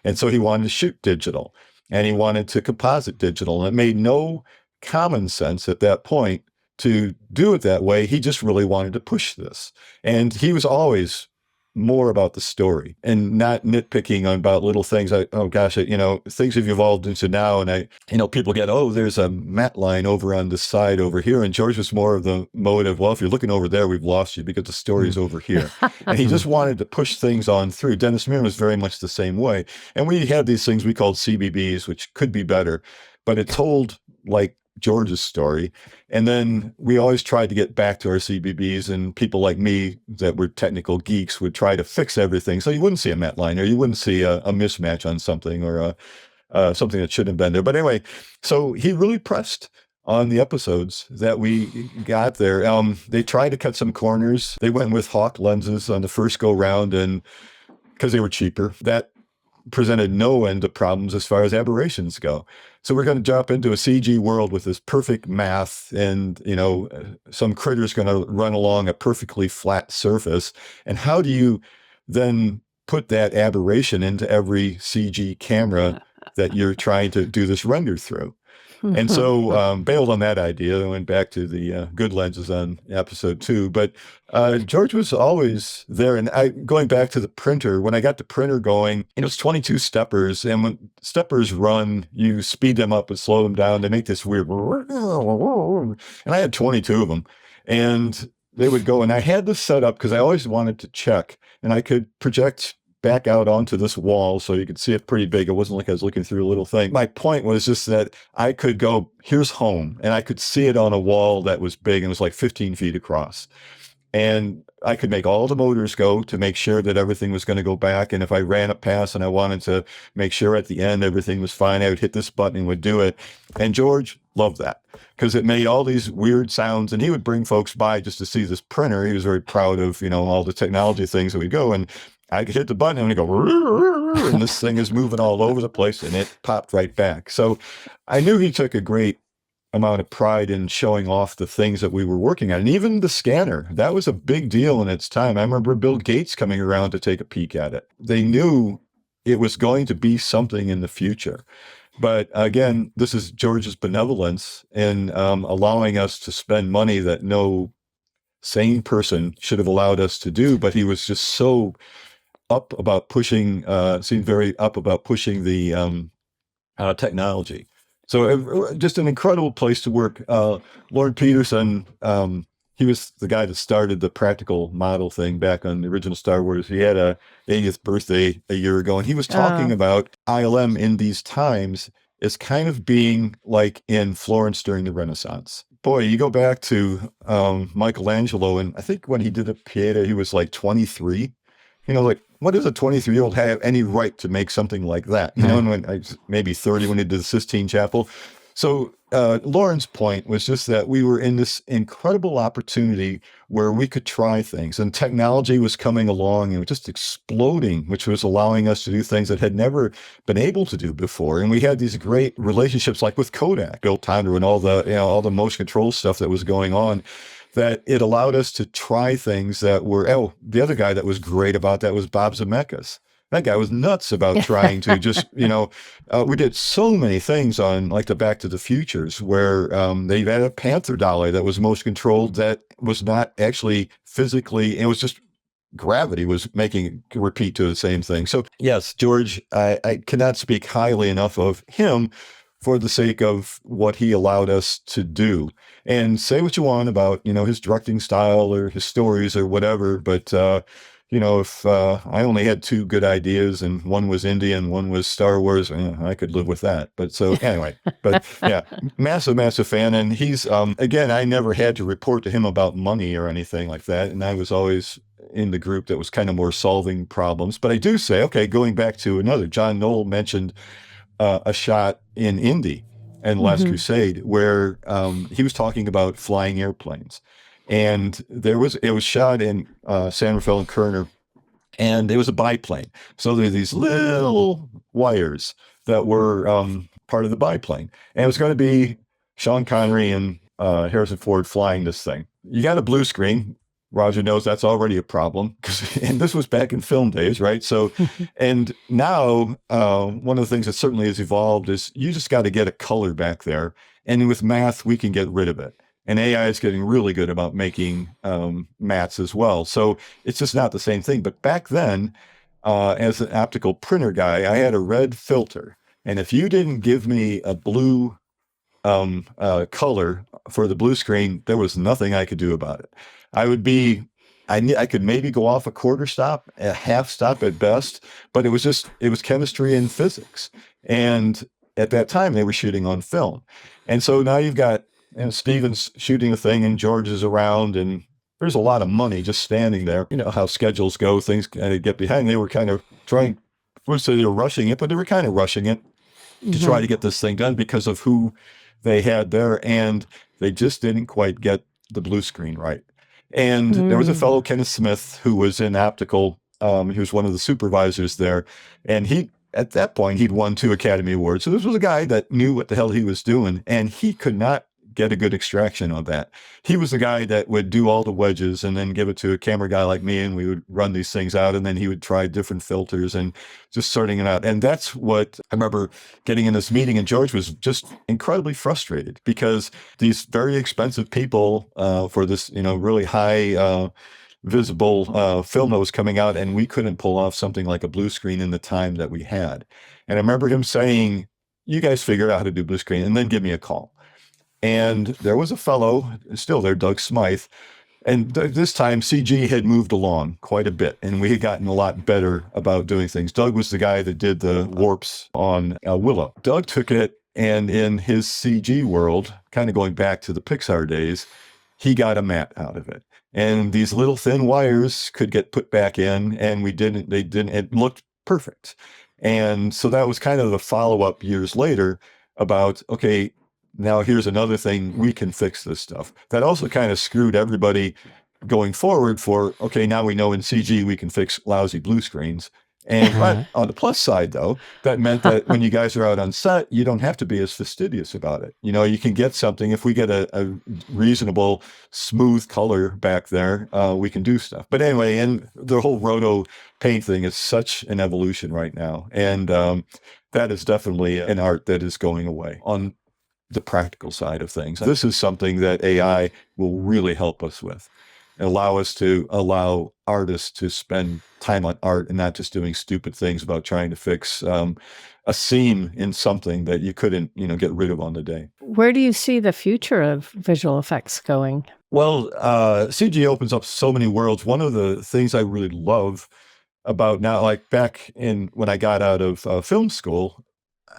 And so he wanted to shoot digital, and he wanted to composite digital. And it made no common sense at that point to do it that way. He just really wanted to push this. And he was always more about the story and not nitpicking about little things. Things have evolved into now. And people get, there's a matte line over on the side over here. And George was more of the mode of, well, if you're looking over there, we've lost you because the story's over here. And he just wanted to push things on through. Dennis Muir was very much the same way. And we had these things we called CBBs, which could be better, but it told like George's story. And then we always tried to get back to our CBBs, and people like me that were technical geeks would try to fix everything. So you wouldn't see a matte line, or you wouldn't see a mismatch on something, or something that shouldn't have been there. But anyway, so he really pressed on the episodes that we got there. They tried to cut some corners. They went with Hawk lenses on the first go round, and because they were cheaper, that presented no end of problems as far as aberrations go. So we're going to jump into a CG world with this perfect math, and some critter's going to run along a perfectly flat surface. And how do you then put that aberration into every CG camera that you're trying to do this render through? And so bailed on that idea and went back to the good lenses on episode 2. But George was always there. And going back to the printer, when I got the printer going, it was 22 steppers. And when steppers run, you speed them up and slow them down. They make this weird, and I had 22 of them. And they would go, and I had this set up because I always wanted to check, and I could project back out onto this wall so you could see it pretty big. It wasn't like I was looking through a little thing. My point was just that I could go, here's home, and I could see it on a wall that was big, and it was like 15 feet across. And I could make all the motors go to make sure that everything was going to go back. And if I ran a pass and I wanted to make sure at the end everything was fine, I would hit this button and would do it. And George loved that because it made all these weird sounds, and he would bring folks by just to see this printer. He was very proud of, all the technology things that we go, and I could hit the button and go, and this thing is moving all over the place, and it popped right back. So I knew he took a great amount of pride in showing off the things that we were working on. And even the scanner, that was a big deal in its time. I remember Bill Gates coming around to take a peek at it. They knew it was going to be something in the future. But again, this is George's benevolence in allowing us to spend money that no sane person should have allowed us to do. But he was just so up about pushing, seemed very up about pushing the technology. So just an incredible place to work. Lord Peterson, he was the guy that started the practical model thing back on the original Star Wars. He had a 80th birthday a year ago, and he was talking about ILM in these times as kind of being like in Florence during the Renaissance. Boy, you go back to Michelangelo, and I think when he did a Pieta, he was like 23. Like, what does a 23-year-old have any right to make something like that? And when I was maybe 30 when he did the Sistine Chapel. So Lauren's point was just that we were in this incredible opportunity where we could try things, and technology was coming along and just exploding, which was allowing us to do things that had never been able to do before. And we had these great relationships, like with Kodak, Bill Tonder, and all the motion control stuff that was going on. that it allowed us to try things that were, the other guy that was great about that was Bob Zemeckis. That guy was nuts about trying to just, we did so many things on like the Back to the Futures where they had a panther dolly that was motion controlled that was not actually physically, it was just gravity was making it repeat to the same thing. So yes, George, I cannot speak highly enough of him for the sake of what he allowed us to do. And say what you want about, his directing style or his stories or whatever, but if I only had two good ideas and one was Indie and one was Star Wars, I could live with that. But so anyway, but yeah, massive fan. And he's, again, I never had to report to him about money or anything like that. And I was always in the group that was kind of more solving problems. But I do say, okay, going back to another, John Knoll mentioned a shot in Indy and Last Crusade where he was talking about flying airplanes. And it was shot in San Rafael and Kerner, and it was a biplane. So there were these little wires that were part of the biplane. And it was going to be Sean Connery and Harrison Ford flying this thing. You got a blue screen. Roger knows that's already a problem, and this was back in film days, right? So, and now one of the things that certainly has evolved is you just got to get a color back there. And with math, we can get rid of it. And AI is getting really good about making mats as well. So it's just not the same thing. But back then, as an optical printer guy, I had a red filter. And if you didn't give me a blue color for the blue screen, there was nothing I could do about it. I could maybe go off a quarter stop, a half stop at best, but it was chemistry and physics. And at that time, they were shooting on film. And so now you've got Steven's shooting a thing and George is around, and there's a lot of money just standing there. You know how schedules go, things kind of get behind. They were kind of trying, I would say they were rushing it, but they were kind of rushing it to try to get this thing done because of who they had there. And they just didn't quite get the blue screen right. And there was a fellow, Kenneth Smith, who was in optical. He was one of the supervisors there. And at that point, he'd won 2 Academy Awards. So this was a guy that knew what the hell he was doing, and he could not get a good extraction on that. He was the guy that would do all the wedges and then give it to a camera guy like me, and we would run these things out, and then he would try different filters and just sorting it out. And that's what I remember getting in this meeting, and George was just incredibly frustrated because these very expensive people for this, really high visible film that was coming out, and we couldn't pull off something like a blue screen in the time that we had. And I remember him saying, "You guys figure out how to do blue screen and then give me a call." And there was a fellow still there, Doug Smythe. And this time CG had moved along quite a bit, and we had gotten a lot better about doing things. Doug was the guy that did the warps on Willow. Doug took it, and in his CG world, kind of going back to the Pixar days, he got a mat out of it. And these little thin wires could get put back in, and it looked perfect. And so that was kind of the follow-up years later about, okay, now here's another thing, we can fix this stuff. That also kind of screwed everybody going forward for, okay, now we know in CG we can fix lousy blue screens. And but on the plus side, though, that meant that when you guys are out on set, you don't have to be as fastidious about it. You can get something. If we get a reasonable, smooth color back there, we can do stuff. But anyway, and the whole roto paint thing is such an evolution right now. And that is definitely an art that is going away on the practical side of things. This is something that AI will really help us with. Allow artists to spend time on art and not just doing stupid things about trying to fix a seam in something that you couldn't, get rid of on the day. Where do you see the future of visual effects going? Well, CG opens up so many worlds. One of the things I really love about now, like back when I got out of film school,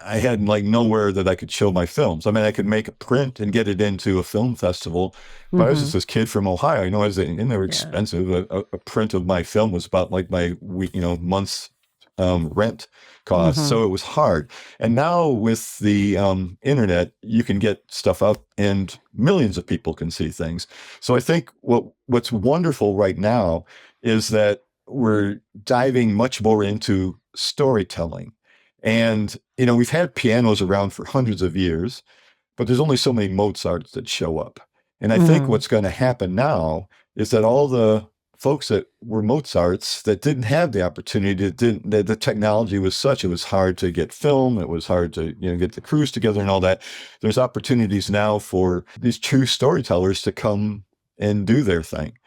I had nowhere that I could show my films. I mean, I could make a print and get it into a film festival, but I was just this kid from Ohio. And they were expensive. A print of my film was about my month's rent cost. So it was hard. And now with the internet, you can get stuff up and millions of people can see things. So I think what's wonderful right now is that we're diving much more into storytelling. And, we've had pianos around for hundreds of years, but there's only so many Mozarts that show up. And I think what's going to happen now is that all the folks that were Mozarts that didn't have the opportunity, that the technology was such, it was hard to get film, it was hard to get the crews together and all that. There's opportunities now for these true storytellers to come and do their thing.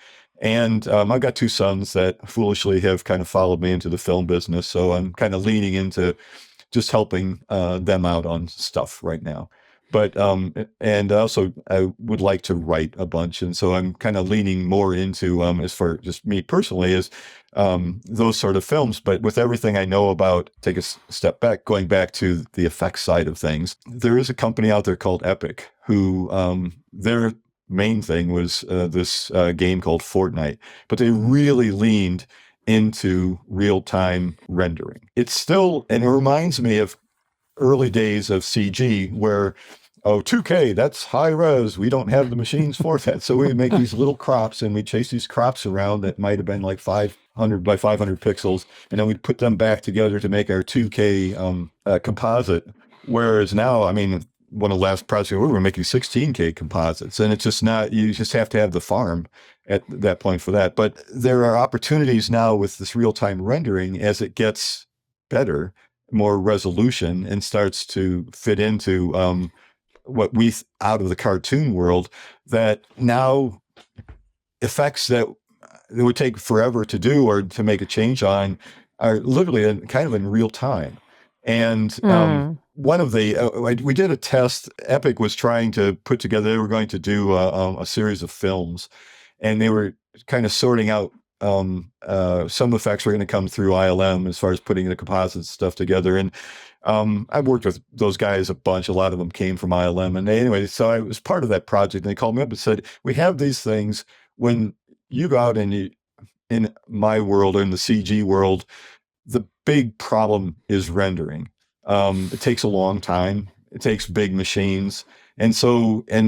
And I've got two sons that foolishly have kind of followed me into the film business, so I'm kind of leaning into just helping them out on stuff right now. But and also I would like to write a bunch, and so I'm kind of leaning more into as for just me personally is those sort of films. But with everything I know about, take a step back, going back to the effects side of things, there is a company out there called Epic who their main thing was this game called Fortnite, but they really leaned into real-time rendering. It's still, and it reminds me of early days of CG where, 2K, that's high res. We don't have the machines for that. So we would make these little crops and we'd chase these crops around that might have been like 500 by 500 pixels. And then we'd put them back together to make our 2K composite. Whereas now, I mean, one of the last projects, we were making 16K composites, and it's just not, you just have to have the farm at that point for that. But there are opportunities now with this real-time rendering as it gets better, more resolution, and starts to fit into what we out of the cartoon world, that now effects that it would take forever to do or to make a change on are literally kind of in real time. And one of the, we did a test. Epic was trying to put together, they were going to do a series of films, and they were kind of sorting out some effects were going to come through ILM as far as putting the composite stuff together. And I've worked with those guys a bunch. A lot of them came from ILM. And anyway, so I was part of that project. And they called me up and said, we have these things. When you go out and in my world or in the CG world, the big problem is rendering. It takes a long time. It takes big machines. And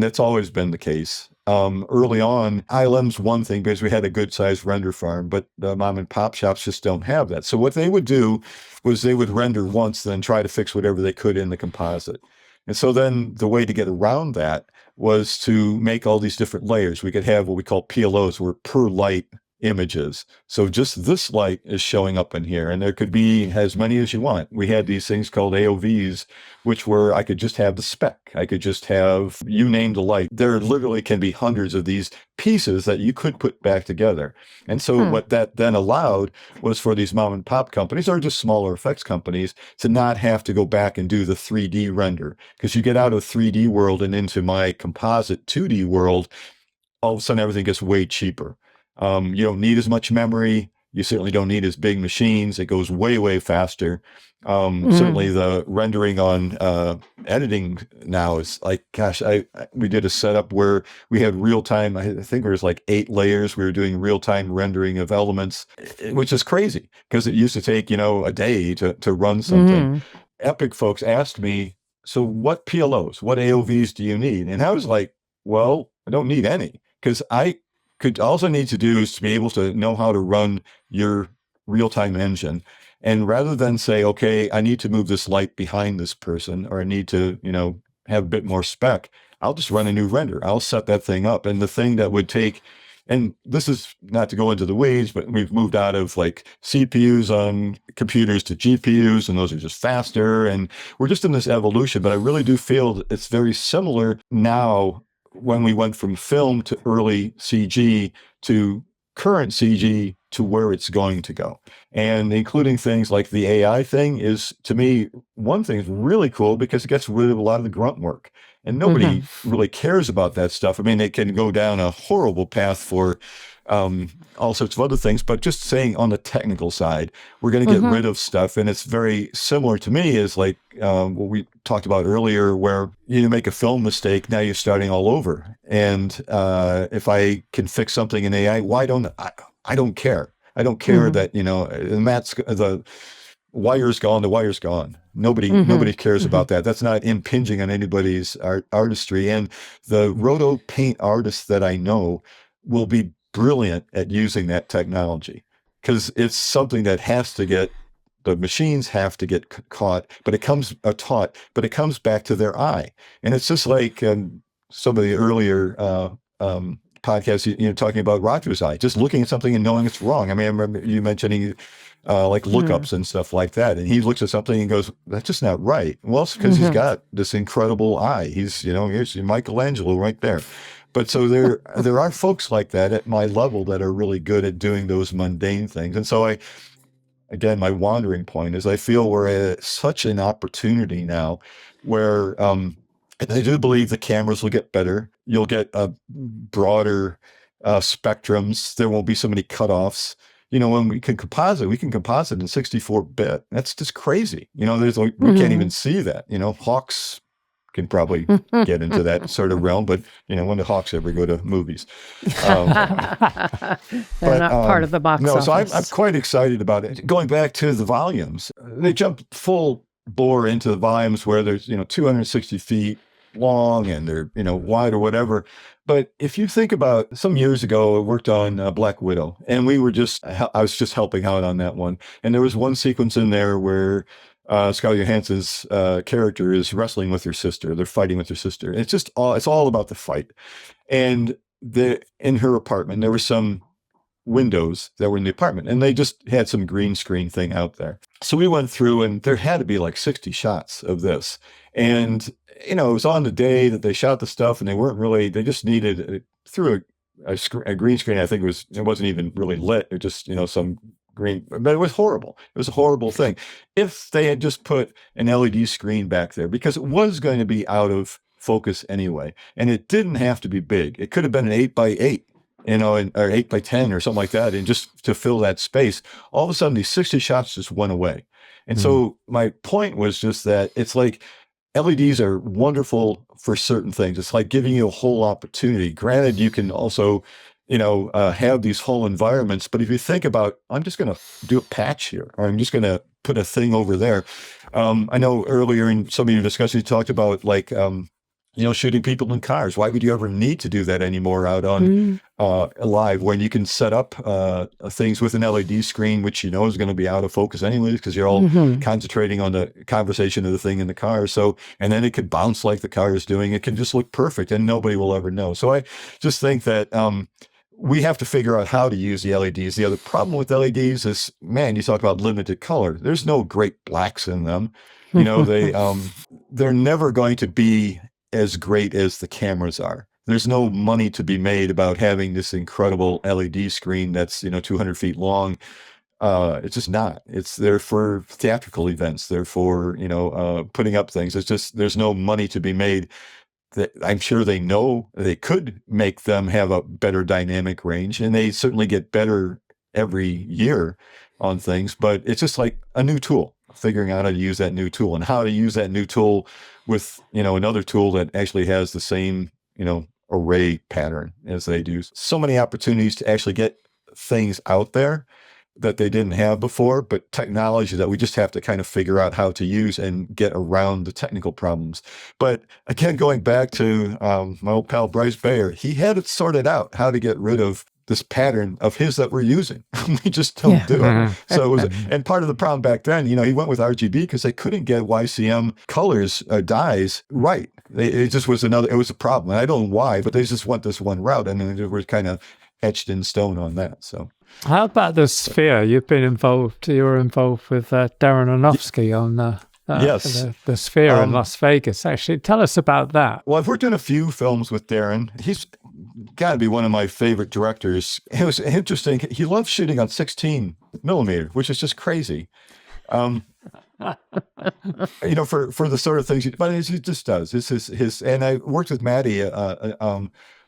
that's always been the case. Early on, ILM's one thing because we had a good sized render farm, but the mom and pop shops just don't have that. So what they would do was they would render once, then try to fix whatever they could in the composite. And so then the way to get around that was to make all these different layers. We could have what we call PLOs, or per light images. So just this light is showing up in here, and there could be as many as you want. We had these things called AOVs, which were, I could just have the spec. I could just have, you name the light. There literally can be hundreds of these pieces that you could put back together. And so what that then allowed was for these mom and pop companies, or just smaller effects companies, to not have to go back and do the 3D render. Because you get out of 3D world and into my composite 2D world, all of a sudden everything gets way cheaper. You don't need as much memory. You certainly don't need as big machines. It goes way, way faster. Certainly the rendering on editing now is like, gosh, we did a setup where we had real time, I think there was like 8 layers. We were doing real time rendering of elements, which is crazy because it used to take, a day to run something. Epic folks asked me, so what PLOs, what AOVs do you need? And I was like, well, I don't need any, because I could also need to do is to be able to know how to run your real-time engine. And rather than say, okay, I need to move this light behind this person, or I need to, have a bit more spec, I'll just run a new render. I'll set that thing up. And the thing that would take, and this is not to go into the weeds, but we've moved out of like CPUs on computers to GPUs, and those are just faster. And we're just in this evolution, but I really do feel that it's very similar now when we went from film to early CG to current CG to where it's going to go. And including things like the AI thing is, to me, one thing is really cool because it gets rid of a lot of the grunt work. And nobody really cares about that stuff. I mean, it can go down a horrible path for all sorts of other things, but just saying on the technical side, we're going to get rid of stuff. And it's very similar to me is like what we talked about earlier, where you make a film mistake, now you're starting all over. And if I can fix something in AI, why don't I don't care. I don't care that, the wire's gone, the wire's gone. Nobody cares about that. That's not impinging on anybody's artistry. And the roto paint artists that I know will be brilliant at using that technology, because it's something that the machines have to get caught, but it comes taught, but it comes back to their eye. And it's just like some of the earlier podcast, talking about Roger's eye, just looking at something and knowing it's wrong. I mean, I remember you mentioning like lookups and stuff like that. And he looks at something and goes, that's just not right. Well, it's because he's got this incredible eye. He's, here's Michelangelo right there. But so there are folks like that at my level that are really good at doing those mundane things. And so again, my wandering point is I feel we're at such an opportunity now where I do believe the cameras will get better. You'll get broader spectrums. There won't be so many cutoffs. When we can composite in 64-bit. That's just crazy. We can't even see that. Hawks can probably get into that sort of realm, but when do Hawks ever go to movies? They're not part of the box office. So I'm quite excited about it. Going back to the volumes, they jump full bore into the volumes where there's 260 feet long and they're wide or whatever. But if you think about some years ago, I worked on Black Widow, and I was just helping out on that one, and there was one sequence in there where Scarlett Johansson's character is wrestling with her sister. They're fighting with her sister. And it's all about the fight. And in her apartment, there were some windows that were in the apartment, and they just had some green screen thing out there. So we went through, and there had to be like 60 shots of this. And, it was on the day that they shot the stuff, and they just needed through a green screen. I think it wasn't even really lit. It just, some green, but it was horrible. It was a horrible thing. If they had just put an LED screen back there, because it was going to be out of focus anyway, and it didn't have to be big. It could have been an 8x8, or 8x10 or something like that, and just to fill that space. All of a sudden, these 60 shots just went away. And so my point was just that it's like LEDs are wonderful for certain things. It's like giving you a whole opportunity. Granted, you can also have these whole environments. But if you think about, I'm just going to do a patch here, or I'm just going to put a thing over there. I know earlier in some of your discussions, you talked about like, shooting people in cars. Why would you ever need to do that anymore out on live, when you can set up things with an LED screen, which is going to be out of focus anyways, because you're all concentrating on the conversation of the thing in the car. So, and then it could bounce like the car is doing. It can just look perfect, and nobody will ever know. So I just think that we have to figure out how to use the LEDs. The other problem with LEDs is, you talk about limited color. There's no great blacks in them. They're never going to be as great as the cameras are. There's no money to be made about having this incredible LED screen that's 200 feet long. It's just not. It's there for theatrical events. They're for putting up things. It's just there's no money to be made. That I'm sure they know they could make them have a better dynamic range, and they certainly get better every year on things. But it's just like a new tool, figuring out how to use that new tool, and how to use that new tool with another tool that actually has the same array pattern as they do. So many opportunities to actually get things out there that they didn't have before, but technology that we just have to kind of figure out how to use and get around the technical problems. But again, going back to my old pal Bryce Bayer, he had it sorted out how to get rid of this pattern of his that we're using. We just don't do it. So it was, and part of the problem back then, he went with RGB because they couldn't get YCM colors, dyes right. It just was it was a problem. And I don't know why, but they just went this one route, and then they were kind of etched in stone on that. So. How about the sphere? You were involved with Darren Aronofsky on yes, the sphere in Las Vegas. Actually, tell us about that. Well, I've worked on a few films with Darren. He's got to be one of my favorite directors. It was interesting. He loves shooting on 16 millimeter, which is just crazy. For the sort of things, but he just does. This is his. And I worked with Maddie,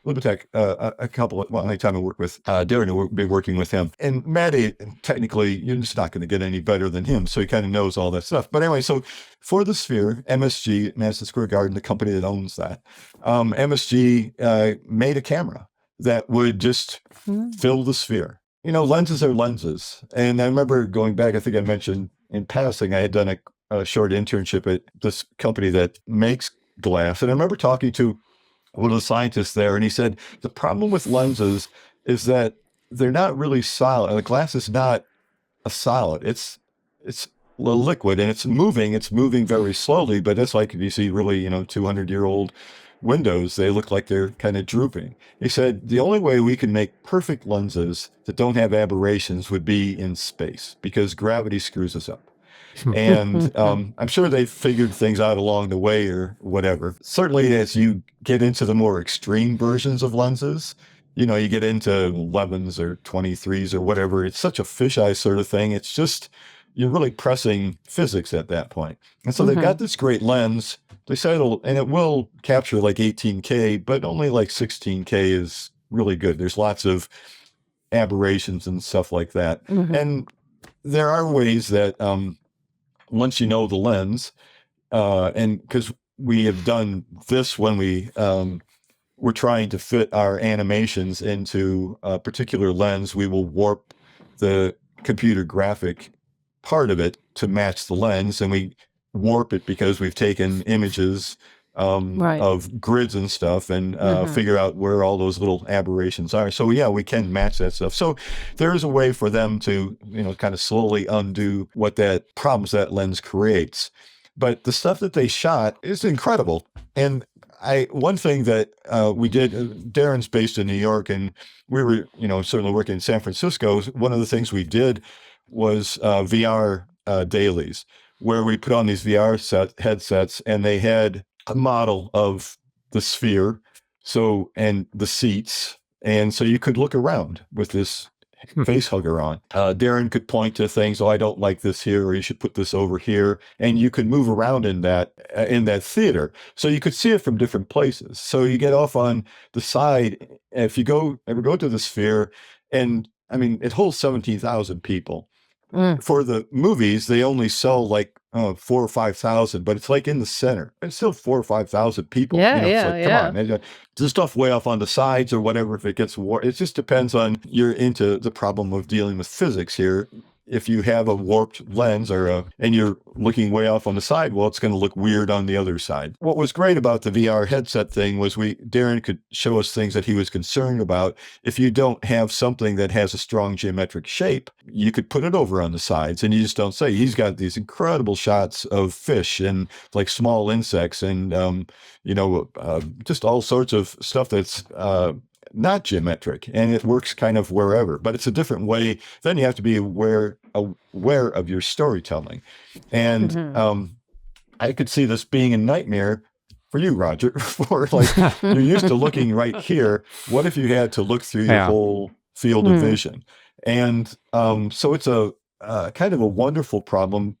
Libitech, a couple of, anytime I work with Darren, we'll be working with him. And Maddie, technically, you're just not going to get any better than him. So he kind of knows all that stuff. But anyway, so for the Sphere, MSG, Madison Square Garden, the company that owns that, MSG made a camera that would just fill the Sphere. Lenses are lenses. And I remember going back, I think I mentioned in passing, I had done a short internship at this company that makes glass. And I remember talking to one of the scientists there, and he said, the problem with lenses is that they're not really solid. The glass is not a solid. It's a liquid, and it's moving very slowly, but it's like, if you see really, 200-year-old windows, they look like they're kind of drooping. He said the only way we can make perfect lenses that don't have aberrations would be in space, because gravity screws us up. And I'm sure they figured things out along the way or whatever. Certainly, as you get into the more extreme versions of lenses, you know, you get into 11s or 23s or whatever, it's such a fisheye sort of thing. It's just, you're really pressing physics at that point. And so they've got this great lens. They said it will capture like 18K, but only like 16K is really good. There's lots of aberrations and stuff like that. And there are ways that once you know the lens, and because we have done this when we're trying to fit our animations into a particular lens, we will warp the computer graphic part of it to match the lens, and we warp it because we've taken images of grids and stuff and figure out where all those little aberrations are. So yeah, we can match that stuff. So there is a way for them to, you know, kind of slowly undo what that problems that lens creates. But the stuff that they shot is incredible. And one thing that we did, Darren's based in New York, and we were, you know, certainly working in San Francisco. One of the things we did was VR dailies, where we put on these VR headsets, and they had a model of the sphere, and the seats, and so you could look around with this face hugger on. Darren could point to things, oh, I don't like this here, or you should put this over here, and you could move around in that theater, so you could see it from different places. So you get off on the side, if you ever go to the sphere, and I mean, it holds 17,000 people. For the movies, they only sell like 4,000 or 5,000, but it's like in the center. It's still 4,000 or 5,000 people. Yeah, you know, yeah, it's like, come on. There's stuff way off on the sides or whatever. If it gets warped, it just depends on, you're into the problem of dealing with physics here. If you have a warped lens and you're looking way off on the side, well, it's going to look weird on the other side. What was great about the VR headset thing was Darren could show us things that he was concerned about. If you don't have something that has a strong geometric shape, you could put it over on the sides, and you just don't say. He's got these incredible shots of fish and like small insects and, just all sorts of stuff that's not geometric, and it works kind of wherever, but it's a different way. Then you have to be aware of your storytelling. And I could see this being a nightmare for you, Roger, for like, you're used to looking right here. What if you had to look through your whole field of vision? And so it's a kind of a wonderful problem.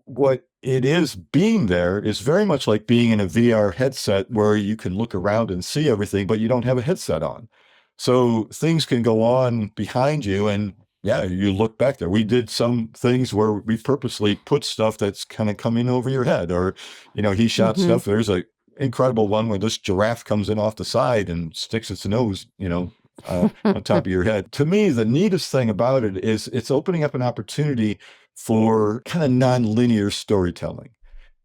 What it is being there is very much like being in a VR headset where you can look around and see everything, but you don't have a headset on. So things can go on behind you, and yeah, you look back there. We did some things where we purposely put stuff that's kind of coming over your head, or, you know, he shot stuff. There's a incredible one where this giraffe comes in off the side and sticks its nose, you know, on top of your head. To me, the neatest thing about it is it's opening up an opportunity for kind of non-linear storytelling.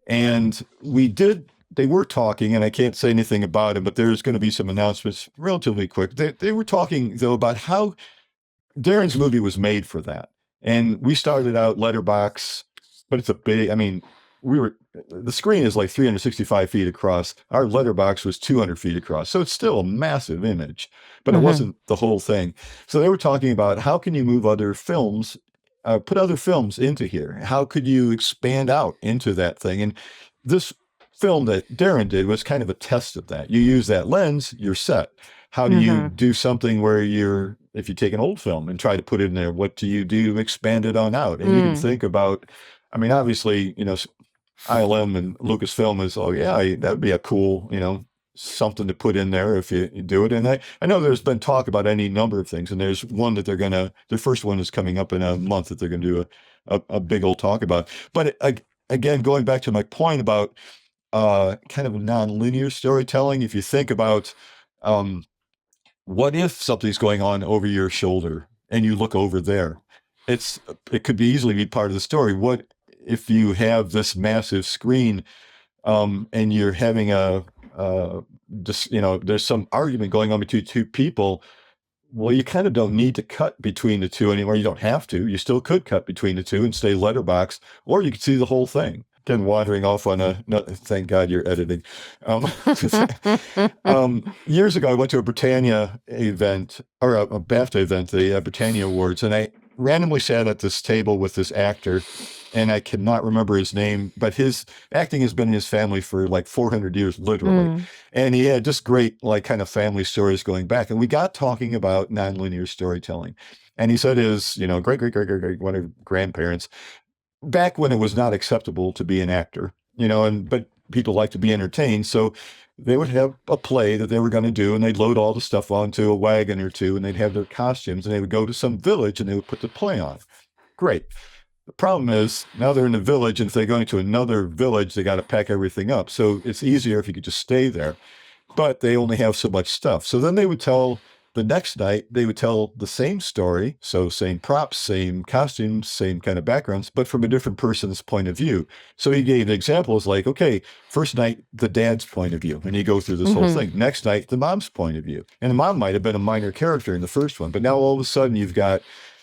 And they were talking, and I can't say anything about it, but there's going to be some announcements relatively quick. They were talking, though, about how Darren's movie was made for that. And we started out letterbox, but it's a big, I mean, the screen is like 365 feet across. Our letterbox was 200 feet across. So it's still a massive image, but it wasn't the whole thing. So they were talking about how can you move other films, put other films into here? How could you expand out into that thing? And this film that Darren did was kind of a test of that. You use that lens, you're set. How do you do something where if you take an old film and try to put it in there, what do you do to expand it on out? And you can think about, I mean, obviously, you know, ILM and Lucasfilm is, that would be a cool, you know, something to put in there if you do it. And I know there's been talk about any number of things, and there's one that the first one is coming up in a month that they're going to do a big old talk about. But again, going back to my point about kind of non-linear storytelling, if you think about what if something's going on over your shoulder and you look over there, it could easily be part of the story. What if you have this massive screen and you're having there's some argument going on between two people? Well, you kind of don't need to cut between the two anymore. You don't have to. You still could cut between the two and stay letterboxed, or you could see the whole thing. again, wandering off on no, thank God you're editing. Years ago, I went to a Britannia event, or a BAFTA event, the Britannia Awards, and I randomly sat at this table with this actor, and I cannot remember his name, but his acting has been in his family for like 400 years, literally. And he had just great, like, kind of family stories going back. And we got talking about nonlinear storytelling. And he said his, great one of grandparents, back when it was not acceptable to be an actor, but people like to be entertained. So they would have a play that they were going to do, and they'd load all the stuff onto a wagon or two, and they'd have their costumes, and they would go to some village and they would put the play on. Great. The problem is now they're in the village, and if they're going to another village, they got to pack everything up. So it's easier if you could just stay there, but they only have so much stuff. So then the next night, they would tell the same story. So same props, same costumes, same kind of backgrounds, but from a different person's point of view. So he gave examples like, okay, first night, the dad's point of view. And you go through this whole thing. Next night, the mom's point of view. And the mom might have been a minor character in the first one, but now all of a sudden you've got,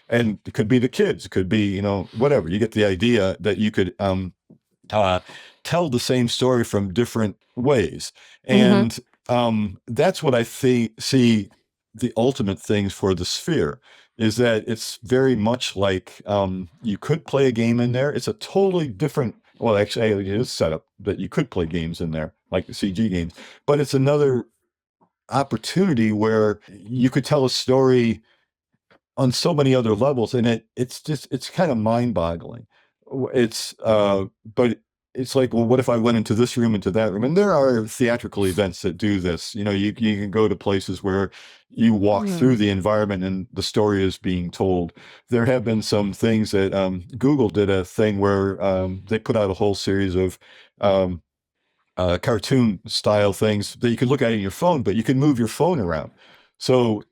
and it could be the kids, it could be, whatever. You get the idea that you could tell the same story from different ways. And that's what I see the ultimate things for the Sphere, is that it's very much like you could play a game in there. It's a totally different, well, actually it is set up that you could play games in there, like the CG games, but it's another opportunity where you could tell a story on so many other levels, and it's kind of mind-boggling. But it's like, well, what if I went into this room, into that room? And there are theatrical events that do this. You can go to places where you walk through the environment and the story is being told. There have been some things that Google did a thing where they put out a whole series of cartoon style things that you could look at in your phone, but you can move your phone around. So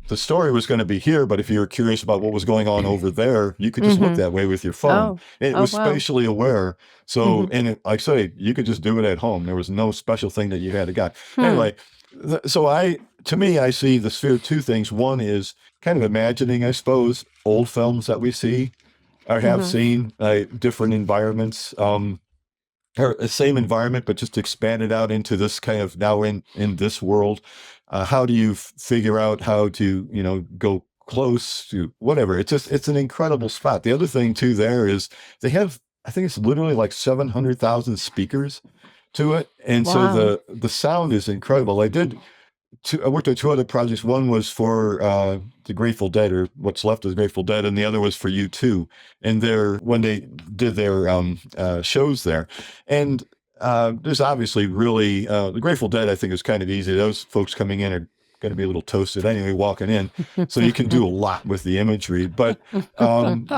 the story was going to be here, but if you were curious about what was going on over there, you could just look that way with your phone. It was spatially aware. So, and like I say, you could just do it at home. There was no special thing that you had to get. Anyway, so to me, I see the Sphere two things. One is kind of imagining, I suppose, old films that we see or have seen, different environments, or the same environment, but just expanded out into this kind of now in this world. How do you figure out how to, go close to whatever? It's an incredible spot. The other thing too there is they have, I think it's literally like 700,000 speakers to it. And so the sound is incredible. I worked on two other projects. One was for the Grateful Dead, or what's left of the Grateful Dead, and the other was for U2. And when they did their shows there. And there's obviously really, the Grateful Dead, I think, is kind of easy. Those folks coming in are going to be a little toasted anyway, walking in. So you can do a lot with the imagery. But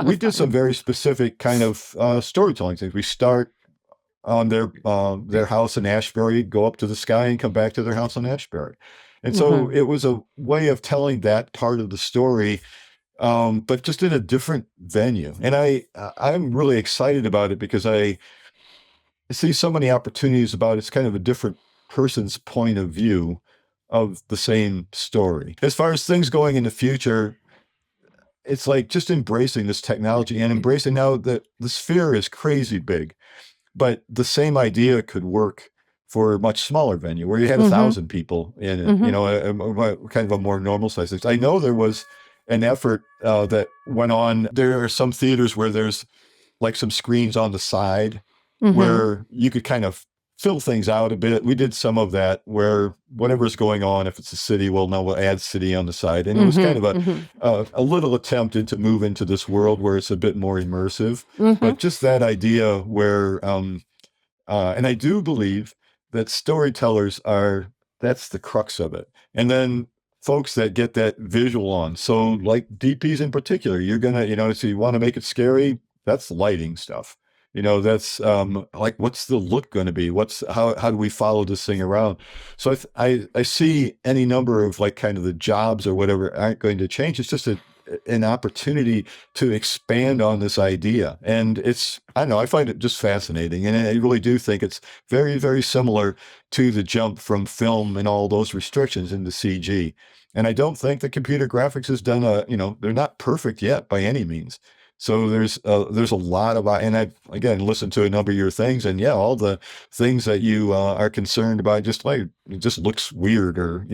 we did some very specific kind of storytelling things. We start on their house in Ashbury, go up to the sky and come back to their house in Ashbury. And so it was a way of telling that part of the story, but just in a different venue. And I'm really excited about it because I see so many opportunities about it's kind of a different person's point of view of the same story. As far as things going in the future, it's like just embracing this technology and embracing now that the Sphere is crazy big, but the same idea could work for a much smaller venue where you had 1,000 people in it, kind of a more normal size. I know there was an effort that went on. There are some theaters where there's like some screens on the side where you could kind of fill things out a bit. We did some of that where whatever's going on, if it's a city, we'll add city on the side. And it was kind of a little attempt to move into this world where it's a bit more immersive. But just that idea where, and I do believe that storytellers that's the crux of it. And then folks that get that visual on. So like DPs in particular, you're going to, so you want to make it scary, that's lighting stuff. That's like, what's the look going to be? How do we follow this thing around? So I see any number of like kind of the jobs or whatever aren't going to change. It's just an opportunity to expand on this idea. And I don't know, I find it just fascinating. And I really do think it's very, very similar to the jump from film and all those restrictions into CG. And I don't think the computer graphics has done they're not perfect yet by any means. So there's a lot of, and I've, again, listened to a number of your things, and yeah, all the things that you are concerned about, just like, it just looks weird, or,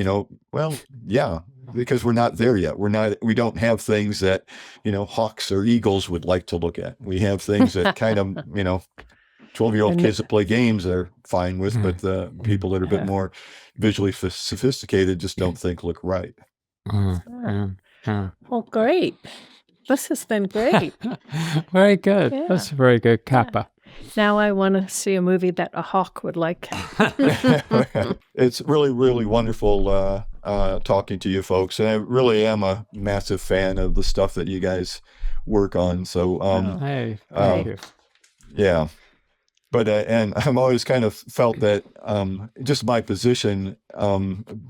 well, yeah, because we're not there yet. We don't have things that, hawks or eagles would like to look at. We have things that kind of, 12-year-old kids that play games are fine with, but the people that are a bit more visually sophisticated just don't think look right. Well, great. This has been great. Very good. Yeah. That's a very good capper. Now I want to see a movie that a hawk would like. It's really, really wonderful talking to you folks. And I really am a massive fan of the stuff that you guys work on. So, Hey, thank you. Yeah. But, and I'm always kind of felt that just my position,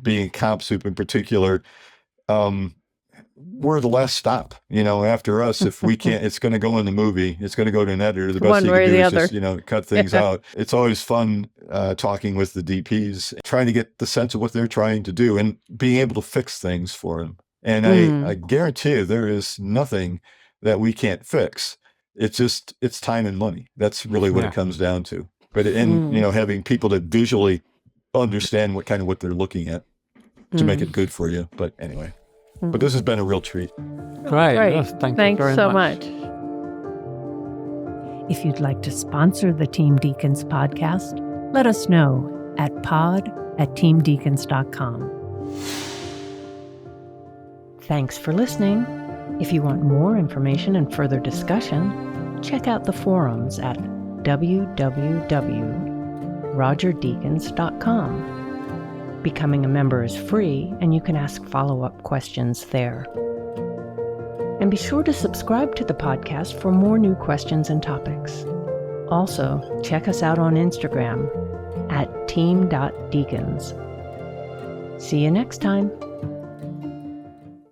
being a comp soup in particular, we're the last stop, after us. If we can't, it's going to go in the movie. It's going to go to an editor. The best One you way can or do the is just, cut things out. It's always fun talking with the DPs, trying to get the sense of what they're trying to do and being able to fix things for them. And I guarantee you there is nothing that we can't fix. It's time and money. That's really what it comes down to. But having people to visually understand what they're looking at to make it good for you. But anyway. But this has been a real treat. Great. Great. Yes, thank you Thanks very so much. If you'd like to sponsor the Team Deakins podcast, let us know at pod@teamdeakins.com. Thanks for listening. If you want more information and further discussion, check out the forums at www.rogerdeakins.com. Becoming a member is free, and you can ask follow-up questions there. And be sure to subscribe to the podcast for more new questions and topics. Also, check us out on Instagram at team.deakins. See you next time.